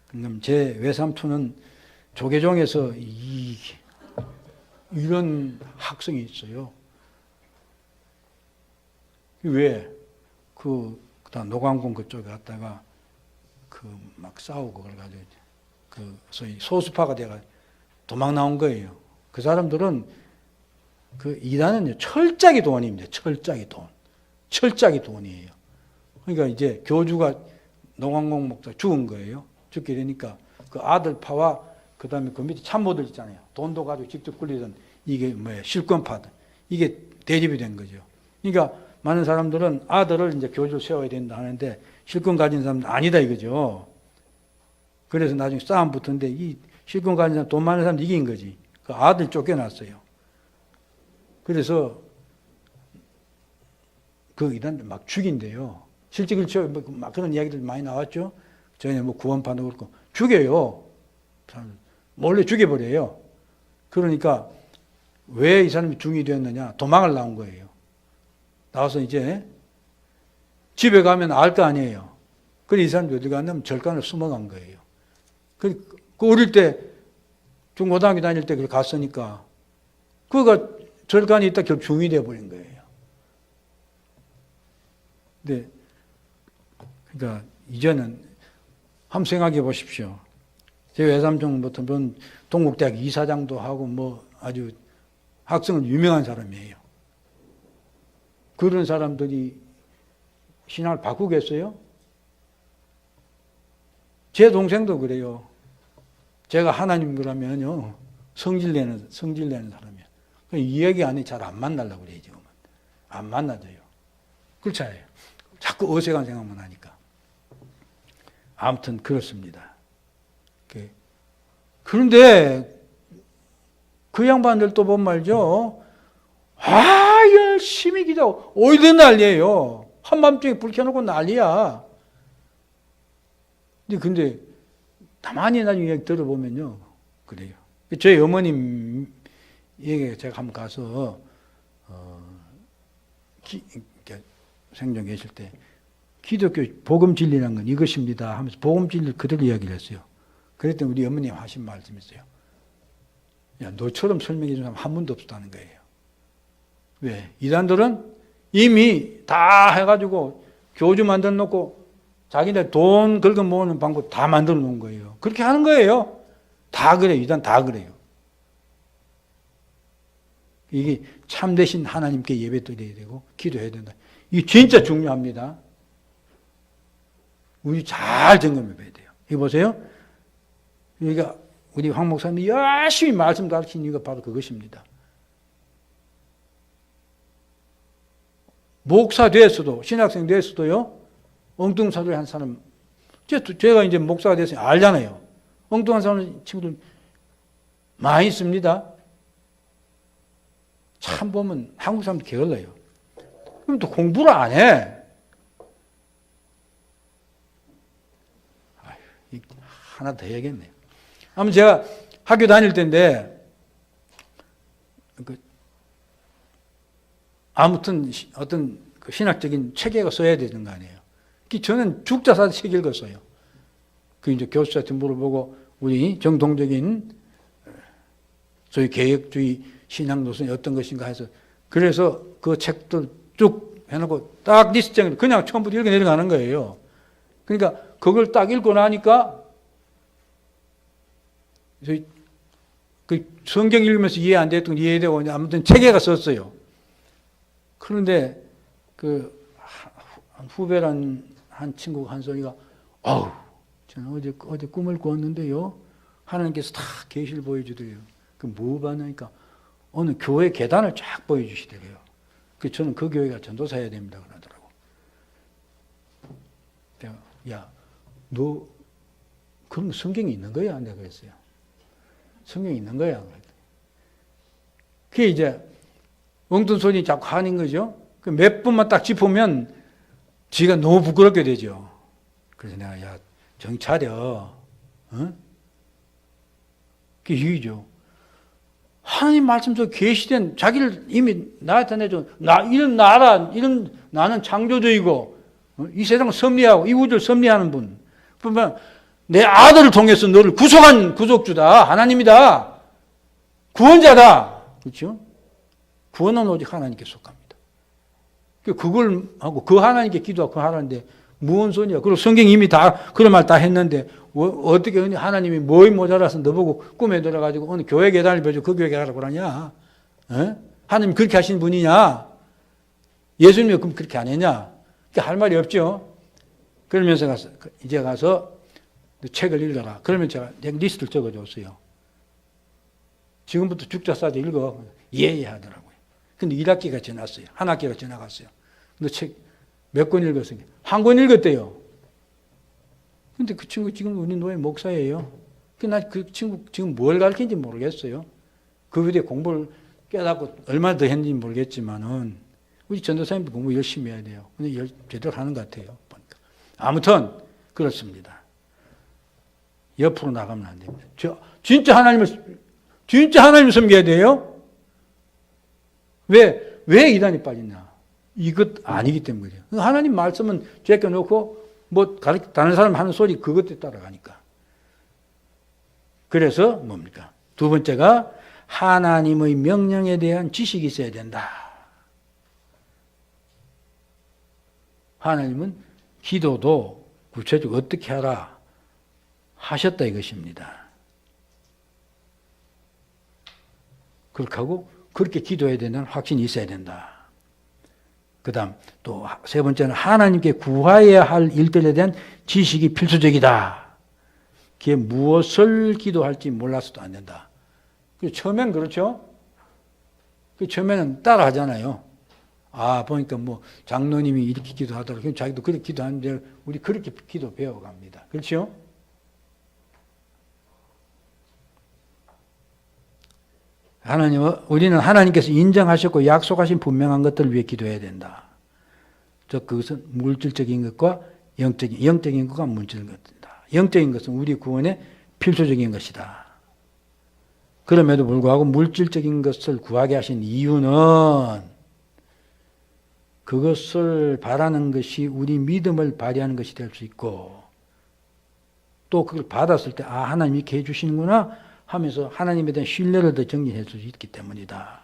그럼 제 외삼촌은 조계종에서 이런 학성이 있어요. 왜? 그다음 노광군 그쪽에 갔다가 막 싸우고 그래가지고 소위 소수파가 돼가 도망 나온 거예요. 그 사람들은 이단은 철저하게 돈입니다. 철저하게 돈이에요. 그러니까 이제 교주가 노광공 목사 죽은 거예요. 죽게 되니까 그 아들파와 그 다음에 그 밑에 참모들 있잖아요. 돈도 가지고 직접 굴리던 이게 실권파들. 이게 대립이 된 거죠. 그러니까 많은 사람들은 아들을 이제 교주로 세워야 된다 하는데 실권 가진 사람은 아니다 이거죠. 그래서 나중에 싸움 붙었는데 이 실권 가진 사람, 돈 많은 사람 이긴 거지. 그 아들 쫓겨났어요. 그래서 이단 막 죽인대요. 실제 그렇죠. 막 그런 이야기들 많이 나왔죠. 전에 구원파도 그렇고 죽여요. 몰래 죽여버려요. 그러니까 왜 이 사람이 중이 되었느냐? 도망을 나온 거예요. 나와서 이제 집에 가면 알 거 아니에요. 그래서 이 사람이 어디 갔냐면 절간을 숨어간 거예요. 그 어릴 때 중고등학교 다닐 때 갔으니까 그가 절간이 있다 결국 중이 되어버린 거예요. 근데 그러니까 이제는 한번 생각해 보십시오. 제 외삼촌부터 동국대학 이사장도 하고 아주 학생은 유명한 사람이에요. 그런 사람들이 신앙을 바꾸겠어요? 제 동생도 그래요. 제가 하나님 그러면요 성질내는 사람이에요. 이야기 안에 잘 안 만나려고 그래요. 지금은 안 만나져요. 그렇잖아요. 자꾸 어색한 생각만 하니까. 아무튼 그렇습니다. 그런데 그 양반들 또 보면 말이죠. 열심히 기도하고 오이든 난리예요. 한밤중에 불 켜놓고 난리야. 근데 가만히 나중에 이야기 들어보면요. 그래요. 저희 어머님에게 제가 한번 가서 생전 계실 때 기독교 복음 진리라는 건 이것입니다 하면서 복음 진리를 그대로 이야기를 했어요. 그랬더니 우리 어머님 하신 말씀이 있어요. 야, 너처럼 설명해 주는 사람 한 분도 없었다는 거예요. 왜? 이단들은 이미 다 해가지고 교주 만들어 놓고 자기네 돈 긁어 모으는 방법 다 만들어 놓은 거예요. 그렇게 하는 거예요. 다 그래요. 이단 다 그래요. 이게 참되신 하나님께 예배 드려야 되고 기도해야 된다. 이게 진짜 중요합니다. 우리 잘 점검해 봐야 돼요. 이거 보세요. 그러니까 우리 황 목사님이 열심히 말씀 가르치는 이유가 바로 그것입니다. 목사 됐어도 신학생 됐어도요. 엉뚱사를 한 사람 제가 이제 목사가 됐으니 알잖아요. 엉뚱한 사람 친구들 많이 있습니다. 참 보면 한국 사람들 게을러요. 그럼 또 공부를 안 해. 하나 더 해야겠네요. 아무튼 제가 학교 다닐 때인데 아무튼 어떤 신학적인 체계가 써야 되는 거 아니에요. 저는 죽자사도 책 읽었어요. 이제 교수한테 물어보고 우리 정통적인 소위 개혁주의 신앙 노선이 어떤 것인가 해서 그래서 그 책들 쭉 해놓고 딱 리스트를 그냥 처음부터 읽어 내려가는 거예요. 그러니까 그걸 딱 읽고 나니까 그 성경 읽으면서 이해 안 됐던 거 이해되고 아무튼 체계가 썼어요. 그런데 후배란 한 친구가 한 소리가 저는 어제 꿈을 꾸었는데요. 하나님께서 다 계시를 보여주더래요. 뭐 봤냐니까 어느 교회 계단을 쫙 보여주시더래요. 저는 그 교회가 전도사 해야 됩니다 그러더라고. 내가 야, 너 그런 성경이 있는 거야? 내가 그랬어요. 성경이 있는 거야. 그게 이제 엉뚱 소리 자꾸 하는 거죠. 몇 번만 딱 짚으면 지가 너무 부끄럽게 되죠. 그래서 내가 야, 정신 차려. 어? 그게 이유죠. 하나님 말씀 속 계시된 자기를 이미 나타내줘. 이런 나는 창조주이고 이 세상을 섭리하고 이 우주를 섭리하는 분. 그러면 내 아들을 통해서 너를 구속한 구속주다. 하나님이다. 구원자다. 그렇죠? 구원은 오직 하나님께 속합니다. 그걸 하고 그 하나님께 기도하고 하라는데 무슨 소리야. 그리고 성경이 이미 다 그런 말 다 했는데 어떻게 하나님이 뭐이 모자라서 너보고 꿈에 들어가지고 어느 교회 계단을 벼주고 그 교회 가라고 그러냐. 에? 하나님 그렇게 하신 분이냐. 예수님이 그럼 그렇게 안 했냐. 할 말이 없죠. 그러면서 이제 가서 책을 읽어라. 그러면 제가 리스트를 적어줬어요. 지금부터 죽자싸도 읽어. 예 하더라고요. 근데 1학기가 지났어요. 한 학기가 지나갔어요. 근데 책 몇 권 읽었어요? 한 권 읽었대요. 근데 그 친구 지금 우리 노예 목사예요. 그 친구 지금 뭘 가르치는지 모르겠어요. 그 위에 공부를 깨닫고 얼마나 더 했는지 모르겠지만은 우리 전도사님도 공부 열심히 해야 돼요. 근데 제대로 하는 것 같아요. 보니까. 아무튼 그렇습니다. 옆으로 나가면 안 됩니다. 진짜 하나님을 섬겨야 돼요? 왜 이단이 빠졌냐? 이것 아니기 때문이에요. 하나님 말씀은 제껴놓고 다른 사람 하는 소리 그것에 따라가니까. 그래서 뭡니까? 두 번째가 하나님의 명령에 대한 지식이 있어야 된다. 하나님은 기도도 구체적으로 어떻게 하라 하셨다 이것입니다. 그렇게 하고 그렇게 기도해야 된다는 확신이 있어야 된다. 그 다음 또 세 번째는 하나님께 구하여야 할 일들에 대한 지식이 필수적이다. 그게 무엇을 기도할지 몰라서도 안 된다. 처음엔 그렇죠. 처음에는 따라 하잖아요. 보니까 장로님이 이렇게 기도하더라고요. 그럼 자기도 그렇게 기도하는데 우리 그렇게 기도 배워갑니다. 그렇죠? 우리는 하나님께서 인정하셨고 약속하신 분명한 것들을 위해 기도해야 된다. 그것은 물질적인 것과 영적인 것과 물질적인 것이다. 영적인 것은 우리 구원에 필수적인 것이다. 그럼에도 불구하고 물질적인 것을 구하게 하신 이유는 그것을 바라는 것이 우리 믿음을 발휘하는 것이 될 수 있고 또 그걸 받았을 때 하나님이 이렇게 해주시는구나 하면서 하나님에 대한 신뢰를 더 정립할 수 있기 때문이다.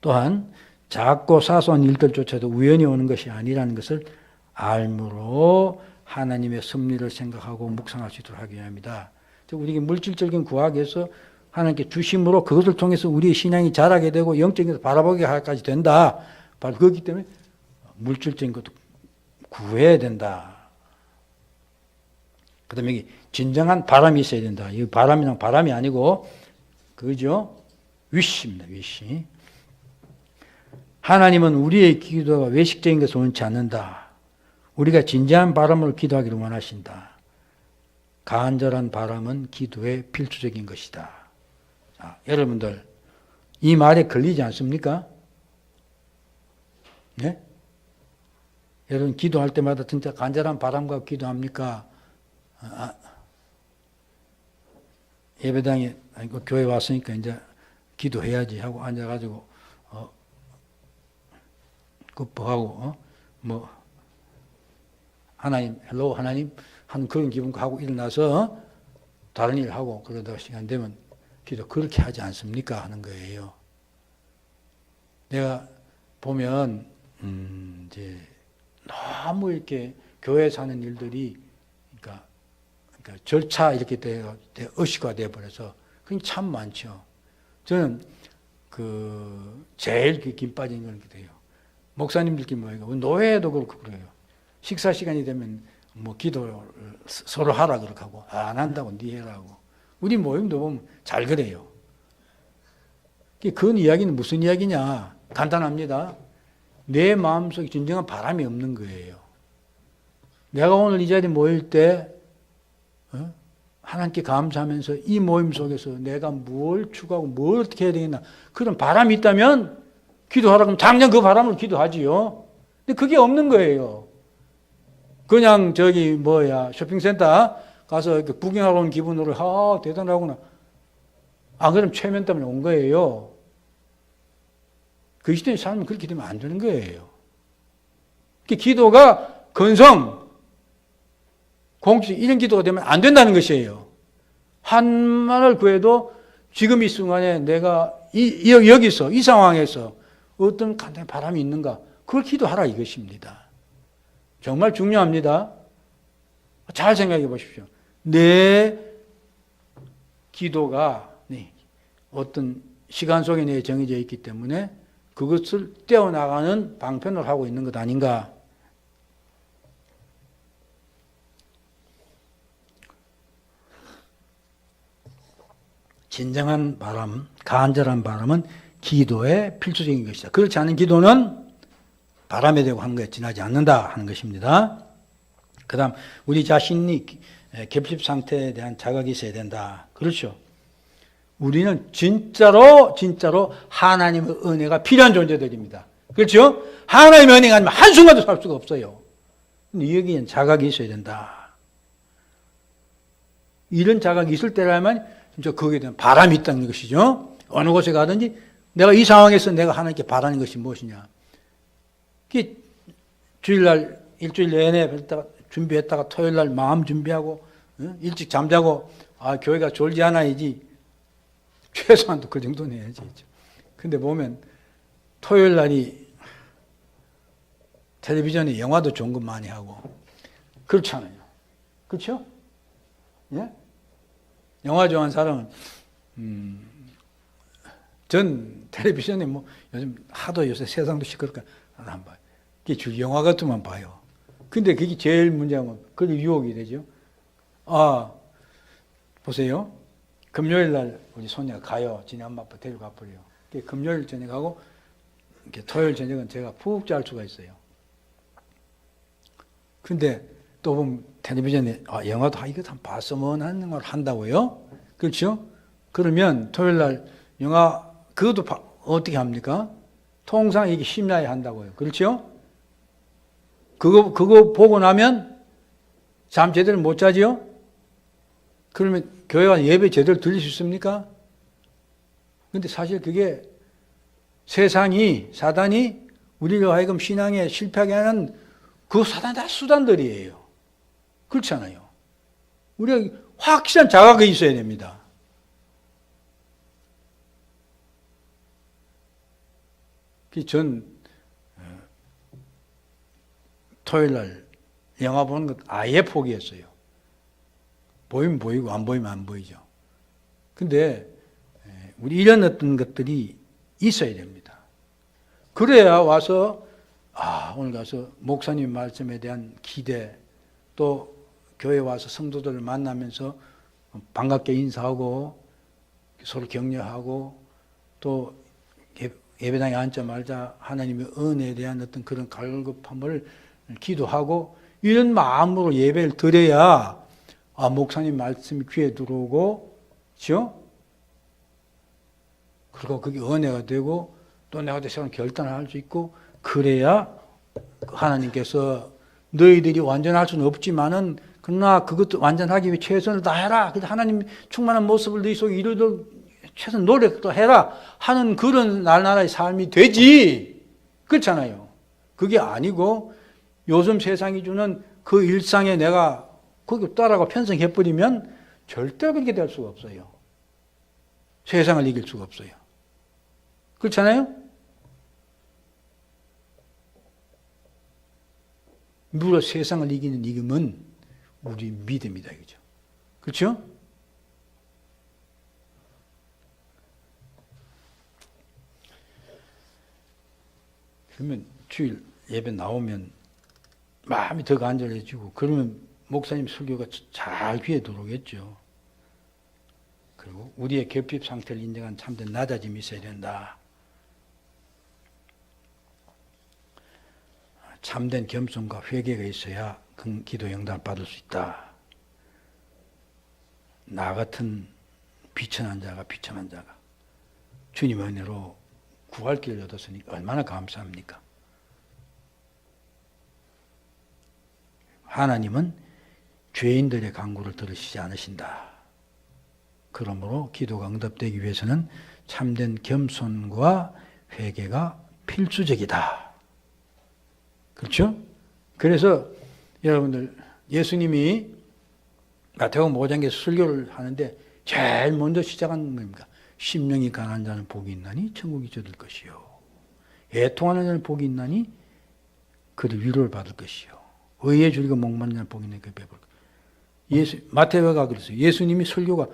또한 작고 사소한 일들조차도 우연히 오는 것이 아니라는 것을 알므로 하나님의 섭리를 생각하고 묵상할 수 있도록 하기 위함이다. 우리에게 물질적인 구하기에서 하나님께 주심으로 그것을 통해서 우리의 신앙이 자라게 되고 영적인 것을 바라보게 하기까지 된다. 바로 그렇기 때문에 물질적인 것도 구해야 된다. 그 다음에 여기 진정한 바람이 있어야 된다. 이 바람이랑 바람이 아니고 그죠? 위시입니다. 위시. 하나님은 우리의 기도가 외식적인 것을 원치 않는다. 우리가 진지한 바람으로 기도하기를 원하신다. 간절한 바람은 기도의 필수적인 것이다. 자, 여러분들 이 말에 걸리지 않습니까? 네? 여러분 기도할 때마다 진짜 간절한 바람과 기도합니까? 예배당에 교회 왔으니까 이제 기도해야지 하고 앉아가지고 급하고 하나님 헬로 하나님 하는 그런 기분과 하고 일어나서 다른 일 하고 그러다가 시간 되면 기도 그렇게 하지 않습니까? 하는 거예요. 내가 보면 이제 너무 이렇게 교회 사는 일들이 그러니까 절차 이렇게 의식화 되어 버려서 그게 참 많죠. 저는 제일 김 빠진 건 그래요. 목사님들끼리 모이고 노예도 그렇고 그래요. 식사 시간이 되면 기도를 서로 하라 그렇게 하고 안 한다고 네 해라고. 우리 모임도 보면 잘 그래요. 그 이야기는 무슨 이야기냐? 간단합니다. 내 마음속에 진정한 바람이 없는 거예요. 내가 오늘 이 자리에 모일 때 하나님께 감사하면서 이 모임 속에서 내가 뭘 추구하고 뭘 어떻게 해야 되겠나 그런 바람이 있다면 기도하라 그러면 당장 그 바람으로 기도하지요. 근데 그게 없는 거예요. 그냥 쇼핑센터 가서 이렇게 구경하러 온 기분으로 대단하구나. 안 그러면 최면 때문에 온 거예요. 그리스도인의 삶은 그렇게 되면 안 되는 거예요. 기도가 건성, 공식 이런 기도가 되면 안 된다는 것이에요. 한만을 구해도 지금 이 순간에 내가 여기서 이 상황에서 어떤 간단한 바람이 있는가 그걸 기도하라 이것입니다. 정말 중요합니다. 잘 생각해 보십시오. 내 기도가 어떤 시간 속에 내에 정해져 있기 때문에 그것을 떼어나가는 방편을 하고 있는 것 아닌가. 진정한 바람, 간절한 바람은 기도의 필수적인 것이다. 그렇지 않은 기도는 바람에 대고 하는 것에 지나지 않는다 하는 것입니다. 그 다음 우리 자신이 결핍 상태에 대한 자각이 있어야 된다. 그렇죠. 우리는 진짜로 하나님의 은혜가 필요한 존재들입니다. 그렇죠? 하나님의 은혜가 아니면 한순간도 살 수가 없어요. 근데 여기엔 자각이 있어야 된다. 이런 자각이 있을 때라면 진짜 거기에 대한 바람이 있다는 것이죠. 어느 곳에 가든지 내가 이 상황에서 내가 하나님께 바라는 것이 무엇이냐. 주일날 일주일 내내 준비했다가 토요일날 마음 준비하고 일찍 잠자고 교회가 졸지 않아야지. 최소한도 그 정도는 해야지. 근데 보면 토요일날이 텔레비전에 영화도 좋은 것 많이 하고 그렇잖아요. 그렇죠? 예? 영화 좋아하는 사람은 전 텔레비전에 요즘 하도 요새 세상도 시끄럽니까 안 봐요. 주 영화 같으면 봐요. 근데 그게 제일 문제면 그게 유혹이 되죠. 보세요. 금요일 날 우리 손녀가 가요. 지네 엄마 아빠 데리고 가버려요. 금요일 저녁하고 토요일 저녁은 제가 푹 잘 수가 있어요. 근데 또 보면 텔레비전에 영화도 이거 다 봤으면 하는 걸 한다고요? 그렇죠? 그러면 토요일 날 영화 그것도 어떻게 합니까? 통상 이게 심야에 한다고요. 그렇죠? 그거 보고 나면 잠 제대로 못 자지요? 그러면 교회가 예배 제대로 드릴 수 있습니까? 근데 사실 그게 사단이 우리로 하여금 신앙에 실패하게 하는 그 사단이 다 수단들이에요. 그렇잖아요. 우리가 확실한 자각이 있어야 됩니다. 전 토요일 날 영화 보는 것 아예 포기했어요. 보이면 보이고 안 보이면 안 보이죠. 근데 우리 이런 어떤 것들이 있어야 됩니다. 그래야 와서 오늘 가서 목사님 말씀에 대한 기대, 또 교회 와서 성도들을 만나면서 반갑게 인사하고 서로 격려하고 또 예배당에 앉자마자 하나님의 은혜에 대한 어떤 그런 갈급함을 기도하고 이런 마음으로 예배를 드려야 목사님 말씀이 귀에 들어오고, 그렇죠? 그리고 그게 은혜가 되고 또 내가 대해서 결단을 할 수 있고 그래야 하나님께서 너희들이 완전할 수는 없지만은 그러나 그것도 완전하기 위해 최선을 다해라. 그래서 하나님 충만한 모습을 너희 속에 이루도록 최선 노력도 해라 하는 그런 나라의 삶이 되지. 그렇잖아요. 그게 아니고 요즘 세상이 주는 그 일상에 내가 거기 따라가 편성해버리면 절대 그렇게 될 수가 없어요. 세상을 이길 수가 없어요. 그렇잖아요? 물어 세상을 이기는 이름은 우리 믿음이다. 이거죠. 그렇죠? 그러면 주일 예배 나오면 마음이 더 간절해지고 그러면 목사님 설교가 잘 귀에 들어오겠죠. 그리고 우리의 결핍 상태를 인정한 참된 낮아짐이 있어야 된다. 참된 겸손과 회개가 있어야 그 기도 응답을 받을 수 있다. 나 같은 비천한 자가 주님의 은혜로 구할 길을 얻었으니 얼마나 감사합니까? 하나님은 죄인들의 간구를 들으시지 않으신다. 그러므로 기도가 응답되기 위해서는 참된 겸손과 회개가 필수적이다. 그렇죠? 그래서 여러분들 예수님이 마태복음 5장에서 설교를 하는데 제일 먼저 시작한 겁니까? 심령이 가난한 자는 복이 있나니 천국이 저들 것이요. 애통하는 자는 복이 있나니 그들 위로를 받을 것이요. 의에 줄이고 목마른 자는 복이 있나니 그 배부를 것이요. 마태가 그랬어요. 예수님이 설교가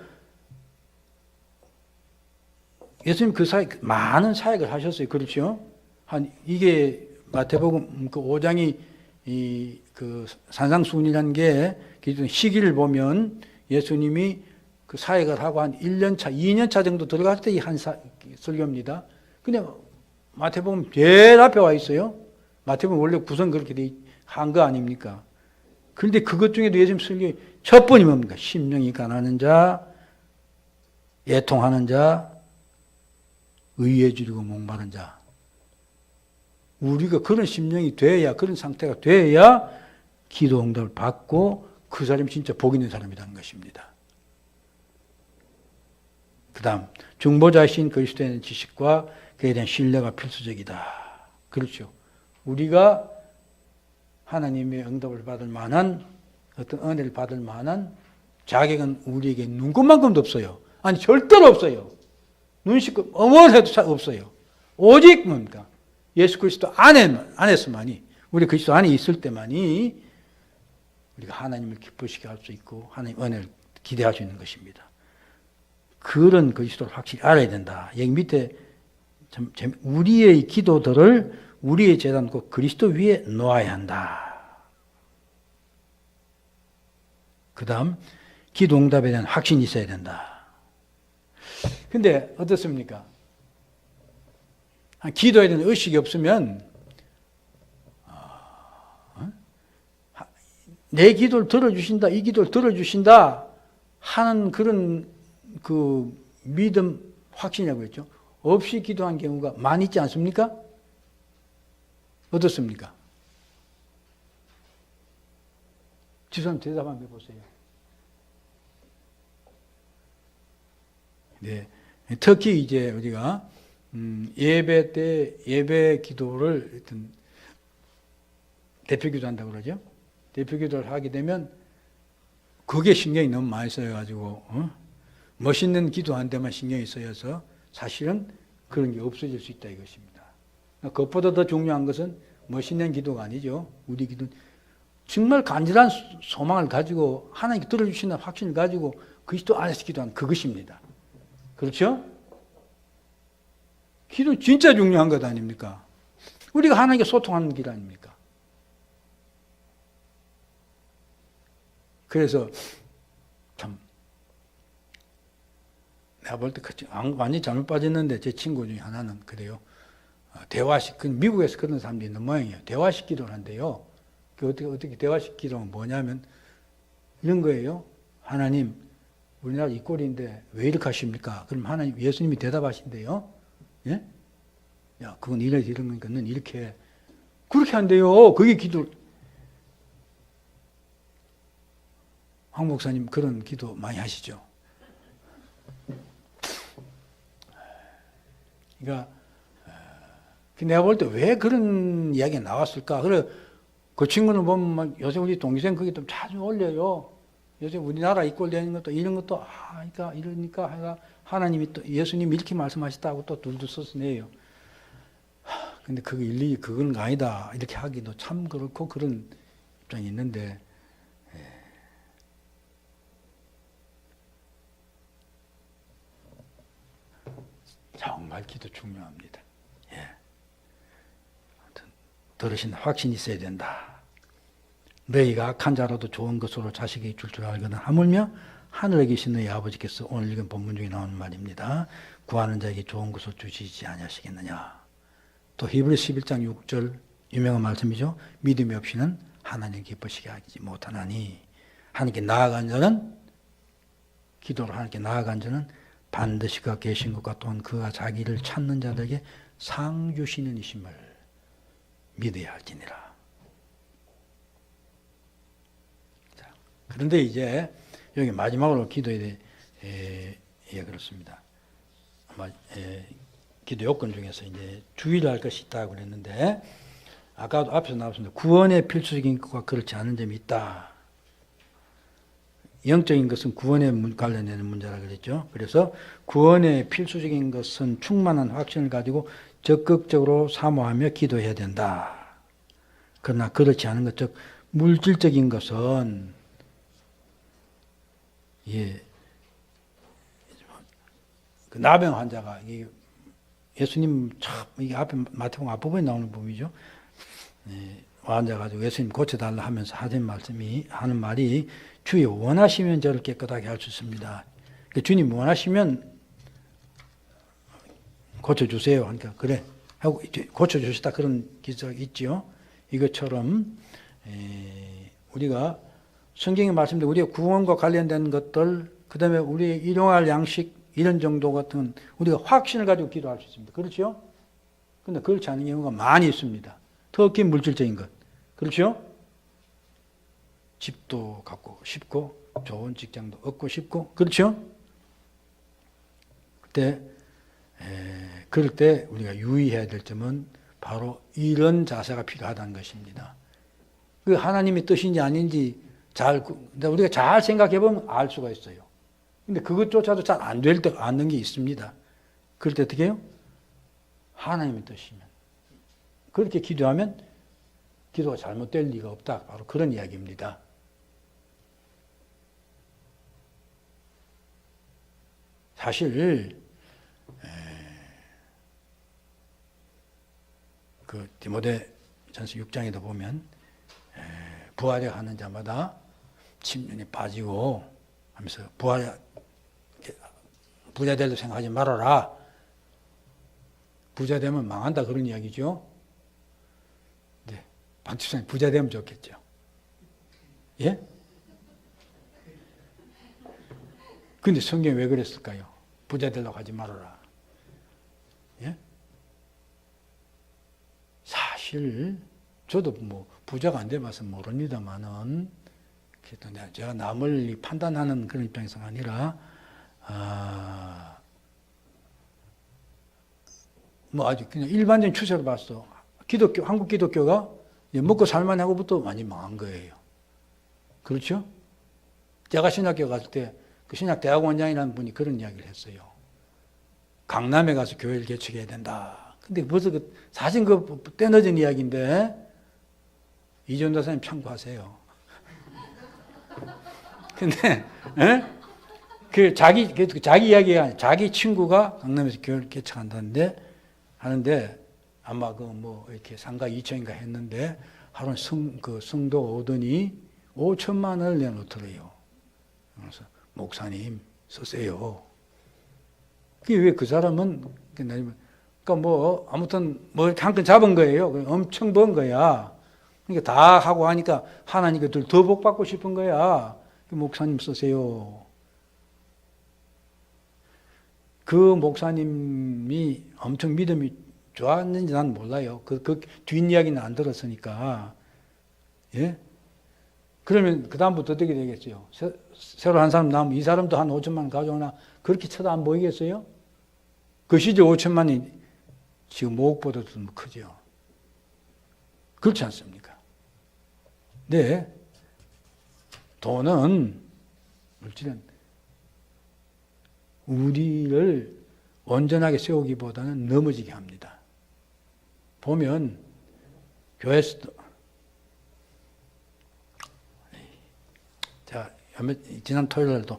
예수님 그 사이 많은 사역을 하셨어요. 그렇죠? 이게 마태복음 그 5장이 그 산상수훈이라는 게 시기를 보면 예수님이 그 사역을 하고 한 1년차, 2년차 정도 들어갈 때 이 한 설교입니다. 근데 마태복음 제일 앞에 와 있어요. 마태복음 원래 구성 그렇게 한 거 아닙니까? 그런데 그것 중에도 예수님 설교의 첫 번이 뭡니까? 심령이 가난한 자, 애통하는 자, 의에 줄이고 목마른 자. 우리가 그런 심령이 돼야, 그런 상태가 돼야 기도 응답을 받고 그 사람이 진짜 복 있는 사람이라는 것입니다. 그 다음, 중보자신 그리스도에 대한 지식과 그에 대한 신뢰가 필수적이다. 그렇죠. 우리가 하나님의 응답을 받을 만한 어떤 은혜를 받을 만한 자격은 우리에게 눈꼽만큼도 없어요. 아니 절대로 없어요. 눈 씻고 어뭘 해도 없어요. 오직 뭡니까? 예수 그리스도 안에서만이, 우리 그리스도 안에 있을 때만이 우리가 하나님을 기쁘시게 할 수 있고 하나님 은혜를 기대할 수 있는 것입니다. 그런 그리스도를 확실히 알아야 된다. 여기 밑에 우리의 기도들을 우리의 재단 꼭 그리스도 위에 놓아야 한다. 그 다음 기도 응답에 대한 확신이 있어야 된다. 근데 어떻습니까? 기도에 대한 의식이 없으면 내 기도를 들어주신다, 이 기도를 들어주신다 하는 그런 그 믿음, 확신이라고 했죠. 없이 기도한 경우가 많이 있지 않습니까? 어떻습니까? 지선 대답 한번 해보세요. 네. 특히 이제 우리가 예배 때 예배 기도를 대표 기도한다고 그러죠. 대표 기도를 하게 되면 그게 신경이 너무 많이 쓰여가지고 멋있는 기도한 데만 신경이 쓰여서 사실은 그런 게 없어질 수 있다 이것입니다. 그것보다 더 중요한 것은 멋있는 기도가 아니죠. 우리 기도는 정말 간절한 소망을 가지고 하나님께 들어주시는 확신을 가지고 그리스도 안에서 기도하는 그것입니다. 그렇죠? 기도 진짜 중요한 것 아닙니까? 우리가 하나님께 소통하는 길 아닙니까? 그래서 참 내가 볼 때 완전히 잘못 빠졌는데 제 친구 중에 하나는 그래요. 미국에서 그런 사람들이 있는 모양이에요. 대화식 기도를 한대요. 어떻게 대화식 기도는 뭐냐면 이런 거예요. 하나님, 우리나라 이 꼴인데 왜 이렇게 하십니까? 그럼 하나님, 예수님이 대답하신대요. 예? 야, 그건 이런 거니까 넌 이렇게 해. 그렇게 한대요. 그게 기도. 황 목사님 그런 기도 많이 하시죠? 그러니까 내가 볼 때 왜 그런 이야기가 나왔을까? 그래 그 친구는 보면 요새 우리 동기생 그게 좀 자주 올려요. 요새 우리나라 이꼴 되는 것도 이런 것도 그러니까 이러니까 하나님이 또 예수님이 이렇게 말씀하셨다고 또 둘둘 써서 내요. 근데 그게 일일이 그건 아니다 이렇게 하기도 참 그렇고 그런 입장이 있는데. 정말 기도 중요합니다. 예. 아무튼 들으신 확신이 있어야 된다. 너희가 악한 자라도 좋은 것으로 자식에게 줄 줄 알거든 하물며 하늘에 계신 너희 아버지께서 오늘 읽은 본문 중에 나오는 말입니다. 구하는 자에게 좋은 것을 주시지 아니하시겠느냐. 또 히브리서 11장 6절 유명한 말씀이죠. 믿음이 없이는 하나님 기쁘시게 하지 못하나니 하나님께 나아간 자는 기도로 하나님께 나아간 자는 반드시 그가 계신 것과 또한 그가 자기를 찾는 자들에게 상 주시는 이심을 믿어야 할지니라. 자, 그런데 이제 여기 마지막으로 기도에 대해 그렇습니다. 아마 기도 요건 중에서 이제 주의를 할 것이 있다고 그랬는데 아까도 앞에서 나왔습니다. 구원의 필수적인 것과 그렇지 않은 점이 있다. 영적인 것은 구원에 관련되는 문제라 그랬죠. 그래서 구원의 필수적인 것은 충만한 확신을 가지고 적극적으로 사모하며 기도해야 된다. 그러나 그렇지 않은 것, 즉 물질적인 것은 그 나병 환자가 예수님 참 이게 앞에 마태복음 앞부분에 나오는 부분이죠. 환자 가지고 예수님 고쳐달라 하면서 하는 말이 주여 원하시면 저를 깨끗하게 할 수 있습니다. 그러니까 주님 원하시면 고쳐주세요. 그러니까 그래 하고 고쳐주시다 그런 기사가 있죠. 이것처럼 우리가 성경에 말씀대로 우리의 구원과 관련된 것들, 그 다음에 우리의 일용할 양식 이런 정도 같은 우리가 확신을 가지고 기도할 수 있습니다. 그렇죠? 그런데 그렇지 않은 경우가 많이 있습니다. 특히 물질적인 것. 그렇죠? 집도 갖고 싶고 좋은 직장도 얻고 싶고 그렇죠? 그럴 때 우리가 유의해야 될 점은 바로 이런 자세가 필요하다는 것입니다. 그 하나님의 뜻인지 아닌지 우리가 잘 생각해 보면 알 수가 있어요. 근데 그것조차도 잘 안 될 때 않는 게 있습니다. 그럴 때 어떻게 해요? 하나님의 뜻이면 그렇게 기도하면 기도가 잘못될 리가 없다. 바로 그런 이야기입니다. 사실 그 디모데전서 6장에도 보면 부하려 하는 자마다 침륜이 빠지고 하면서 부자 될도 생각하지 말아라. 부자 되면 망한다 그런 이야기죠. 네, 방집사님 부자 되면 좋겠죠. 예? 근데 성경이 왜 그랬을까요? 부자 되려고 하지 말아라. 예? 사실 저도 뭐 부자가 안 돼봐서 모릅니다만은 제가 남을 판단하는 그런 입장에서가 아니라 뭐 아주 그냥 일반적인 추세로 봤어. 한국 기독교가 먹고 살만하고부터 많이 망한 거예요. 그렇죠? 제가 신학교 갔을 때 그 신학대학원장이라는 분이 그런 이야기를 했어요. 강남에 가서 교회를 개척해야 된다. 근데 벌써 사실 때늦은 이야기인데 이전 도사님 참고하세요. 근데 자기 이야기가 아니라 자기 친구가 강남에서 교회를 개척한다는데 하는데 아마 이렇게 상가 2천인가 했는데 하루에 성도 오더니 5천만 원을 내놓더래요. 그래서 목사님 쓰세요. 그게 왜 그 사람은 그러니까 아무튼 한 건 잡은 거예요. 엄청 번 거야. 그러니까 다 하고 하니까 하나님께 더 복 받고 싶은 거야. 목사님 쓰세요. 그 목사님이 엄청 믿음이 좋았는지 난 몰라요. 그 뒷이야기는 안 들었으니까. 예? 그러면 그다음부터 어떻게 되겠어요? 새로 한 사람 나오면 이 사람도 한 5천만 원 가져오나 그렇게 쳐다 안 보이겠어요? 그 시절 5천만이 지금 5억보다도 크죠. 그렇지 않습니까? 네. 돈은, 물질은 우리를 온전하게 세우기보다는 넘어지게 합니다. 보면 교회에서도 제가 지난 토요일날도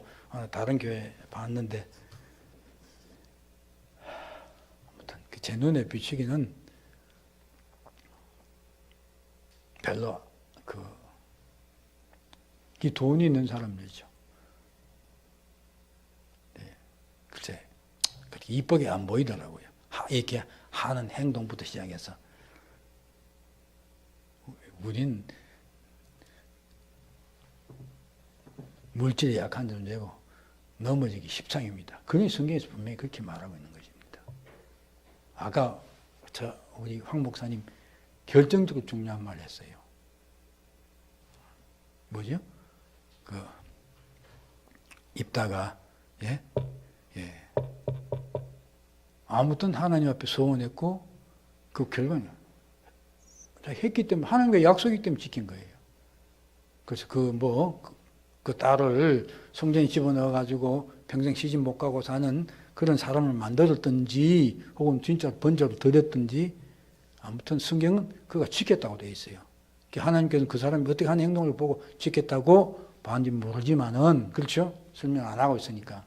다른 교회 봤는데 아무튼 제 눈에 비추기는 별로 이 돈이 있는 사람들이죠. 네, 글쎄 그렇게 이쁘게 안 보이더라고요. 이렇게 하는 행동부터 시작해서 우린 물질이 약한 존재고 넘어지기 십상입니다. 그런 성경에서 분명히 그렇게 말하고 있는 것입니다. 아까 우리 황 목사님 결정적으로 중요한 말을 했어요. 뭐죠? 그 입다가 예? 예. 아무튼 하나님 앞에 소원했고 그 결과는 했기 때문에 하나님과 약속이기 때문에 지킨 거예요. 그래서 그 딸을 성전에 집어넣어 가지고 평생 시집 못 가고 사는 그런 사람을 만들었든지 혹은 진짜 번제로 드렸든지 아무튼 성경은 그가 지켰다고 되어 있어요. 하나님께서는 그 사람이 어떻게 하는 행동을 보고 지켰다고 봤는지 모르지만은 그렇죠? 설명 안 하고 있으니까.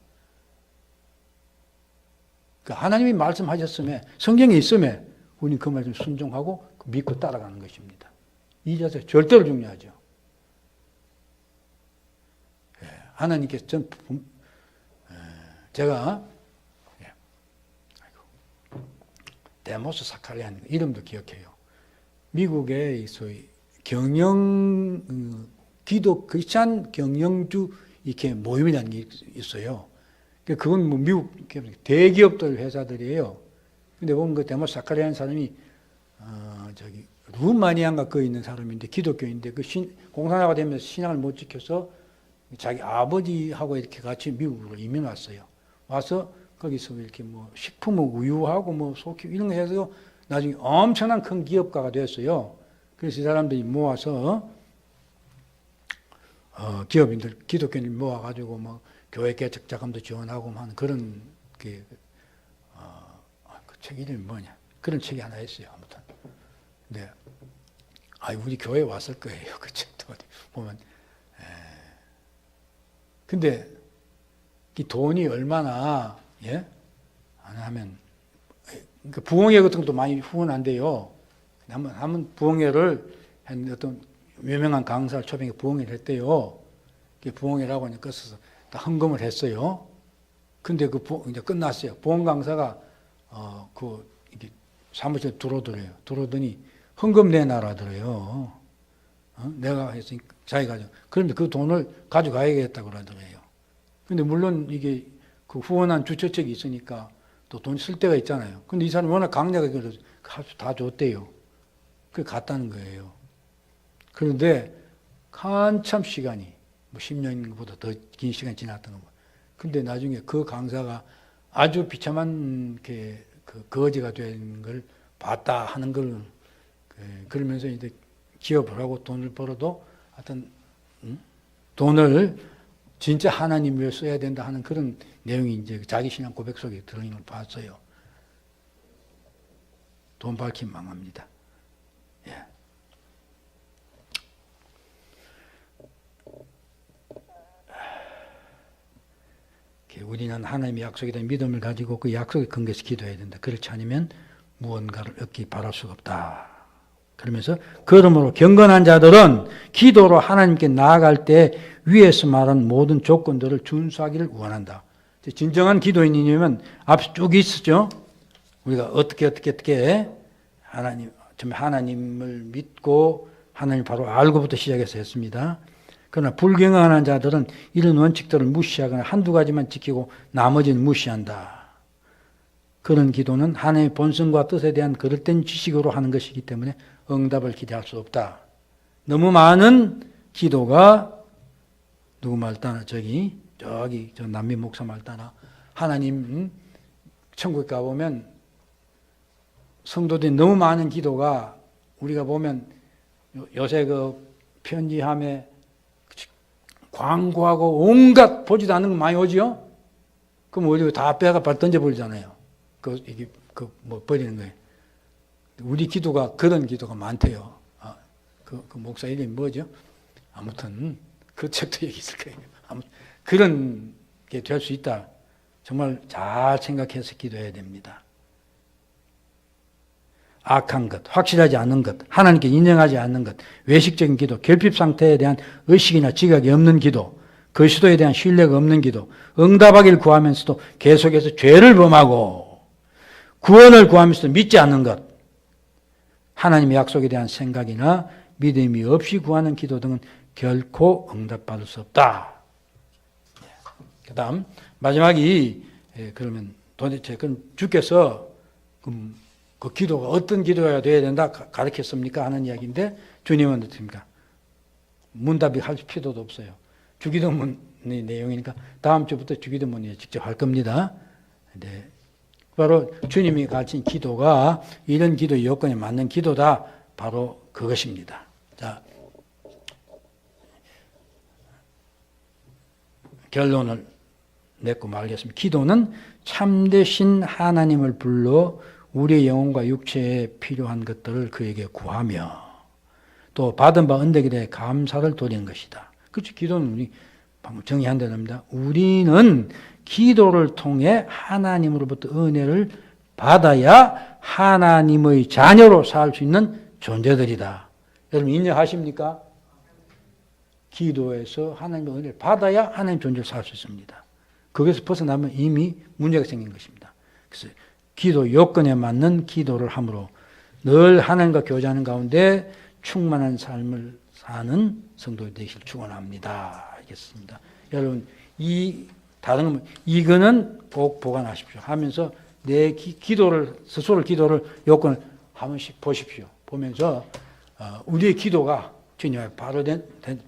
하나님이 말씀하셨음에 성경에 있음에 우리는 그 말씀 순종하고 믿고 따라가는 것입니다. 이 자세 절대로 중요하죠. 하나님께서 제가 데모스 사카리안 이름도 기억해요. 미국의 소위 기독 크리스찬 경영주 이렇게 모임이라는 게 있어요. 그건 뭐 미국 대기업들 회사들이에요. 근데 보면 그 데모스 사카리안 사람이 루마니아인가 그 있는 사람인데 기독교인데 공산화가 되면서 신앙을 못 지켜서 자기 아버지하고 이렇게 같이 미국으로 이민 왔어요. 와서 거기서 이렇게 뭐 식품을 우유하고 뭐 소키 이런 거 해서 나중에 엄청난 큰 기업가가 됐어요. 그래서 이 사람들이 모아서 기업인들 기독교인들 모아가지고 뭐 교회 개척 자금도 지원하고 하는 그런 그 책 이름이 뭐냐 그런 책이 하나 있어요. 아무튼 네, 우리 교회에 왔을 거예요. 그 책도 보면. 근데 이 돈이 얼마나 안 하면 그러니까 부흥회 같은 것도 많이 후원한대요. 한번 부흥회를 한 어떤 유명한 강사를 초빙해 부흥회를 했대요. 부흥회라고 하니까 다 헌금을 했어요. 근데 이제 끝났어요. 부흥 강사가 이게 사무실에 들어오더래요. 들어오더니 헌금 내놔라더래요. 내가 했으니까 자기가 그런데 그 돈을 가져가야겠다고 그러더래요. 근데 물론 이게 그 후원한 주최측이 있으니까 또 돈 쓸 때가 있잖아요. 근데 이 사람이 워낙 강력하게 그래서 다 줬대요. 그게 갔다는 거예요. 그런데 한참 시간이 뭐 10년보다 더 긴 시간이 지났던 거. 근데 나중에 그 강사가 아주 비참한 그 거지가 된 걸 봤다 하는 걸 그러면서 이제 기업을 하고 돈을 벌어도 하여튼 돈을 진짜 하나님 위해 써야 된다 하는 그런 내용이 이제 자기 신앙 고백 속에 들어있는 걸 봤어요. 돈 밝히면 망합니다. 예. 우리는 하나님의 약속에 대한 믿음을 가지고 그 약속에 근거해서 기도해야 된다. 그렇지 않으면 무언가를 얻기 바랄 수가 없다. 그러면서 그러므로 경건한 자들은 기도로 하나님께 나아갈 때 위에서 말한 모든 조건들을 준수하기를 원한다. 진정한 기도인이냐면 앞에 쭉 있었죠. 우리가 어떻게 하나님을 믿고 하나님 바로 알고부터 시작해서 했습니다. 그러나 불경건한 자들은 이런 원칙들을 무시하거나 한두 가지만 지키고 나머지는 무시한다. 그런 기도는 하나님의 본성과 뜻에 대한 그릇된 지식으로 하는 것이기 때문에 응답을 기대할 수 없다. 너무 많은 기도가 누구 말 따나 저 남미 목사 말 따나 하나님 천국에 가보면 성도들이 너무 많은 기도가 우리가 보면 요새 그 편지함에 광고하고 온갖 보지도 않는 거 많이 오지요? 그럼 우리 다 빼가 발 던져버리잖아요. 버리는 거예요. 우리 기도가 그런 기도가 많대요. 그 목사 이름이 뭐죠? 아무튼 그 책도 여기 있을 거예요. 그런 게 될 수 있다. 정말 잘 생각해서 기도해야 됩니다. 악한 것, 확실하지 않은 것, 하나님께 인정하지 않는 것, 외식적인 기도, 결핍 상태에 대한 의식이나 지각이 없는 기도, 그리스도에 대한 신뢰가 없는 기도, 응답하기를 구하면서도 계속해서 죄를 범하고 구원을 구하면서도 믿지 않는 것, 하나님의 약속에 대한 생각이나 믿음이 없이 구하는 기도 등은 결코 응답받을 수 없다. 그 다음 마지막이 그러면 도대체 그럼 주께서 그 기도가 어떤 기도가 돼야 된다 가르쳤습니까? 하는 이야기인데 주님은 어떻습니까? 문답이 할 필요도 없어요. 주기도문의 내용이니까 다음 주부터 주기도문을 직접 할 겁니다. 네. 바로 주님이 가르친 기도가 이런 기도 요건에 맞는 기도다. 바로 그것입니다. 자, 결론을 맺고 말겠습니다. 기도는 참되신 하나님을 불러 우리의 영혼과 육체에 필요한 것들을 그에게 구하며 또 받은 바 은덕에 대해 감사를 돌리는 것이다. 그렇죠. 기도는 우리 방금 정의한 대로입니다. 우리는 기도를 통해 하나님으로부터 은혜를 받아야 하나님의 자녀로 살 수 있는 존재들이다. 여러분 인정하십니까? 기도에서 하나님의 은혜를 받아야 하나님 존재를 살 수 있습니다. 거기서 벗어나면 이미 문제가 생긴 것입니다. 그래서 기도 요건에 맞는 기도를 함으로 늘 하나님과 교제하는 가운데 충만한 삶을 사는 성도들 되시길 축원합니다. 알겠습니다. 여러분 다른 이거는 꼭 보관하십시오. 하면서 내 기도를 스스로 기도를 요건을 한 번씩 보십시오. 보면서 우리의 기도가 주님 앞에 바로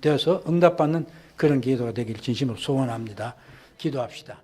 되어서 응답받는 그런 기도가 되기를 진심으로 소원합니다. 기도합시다.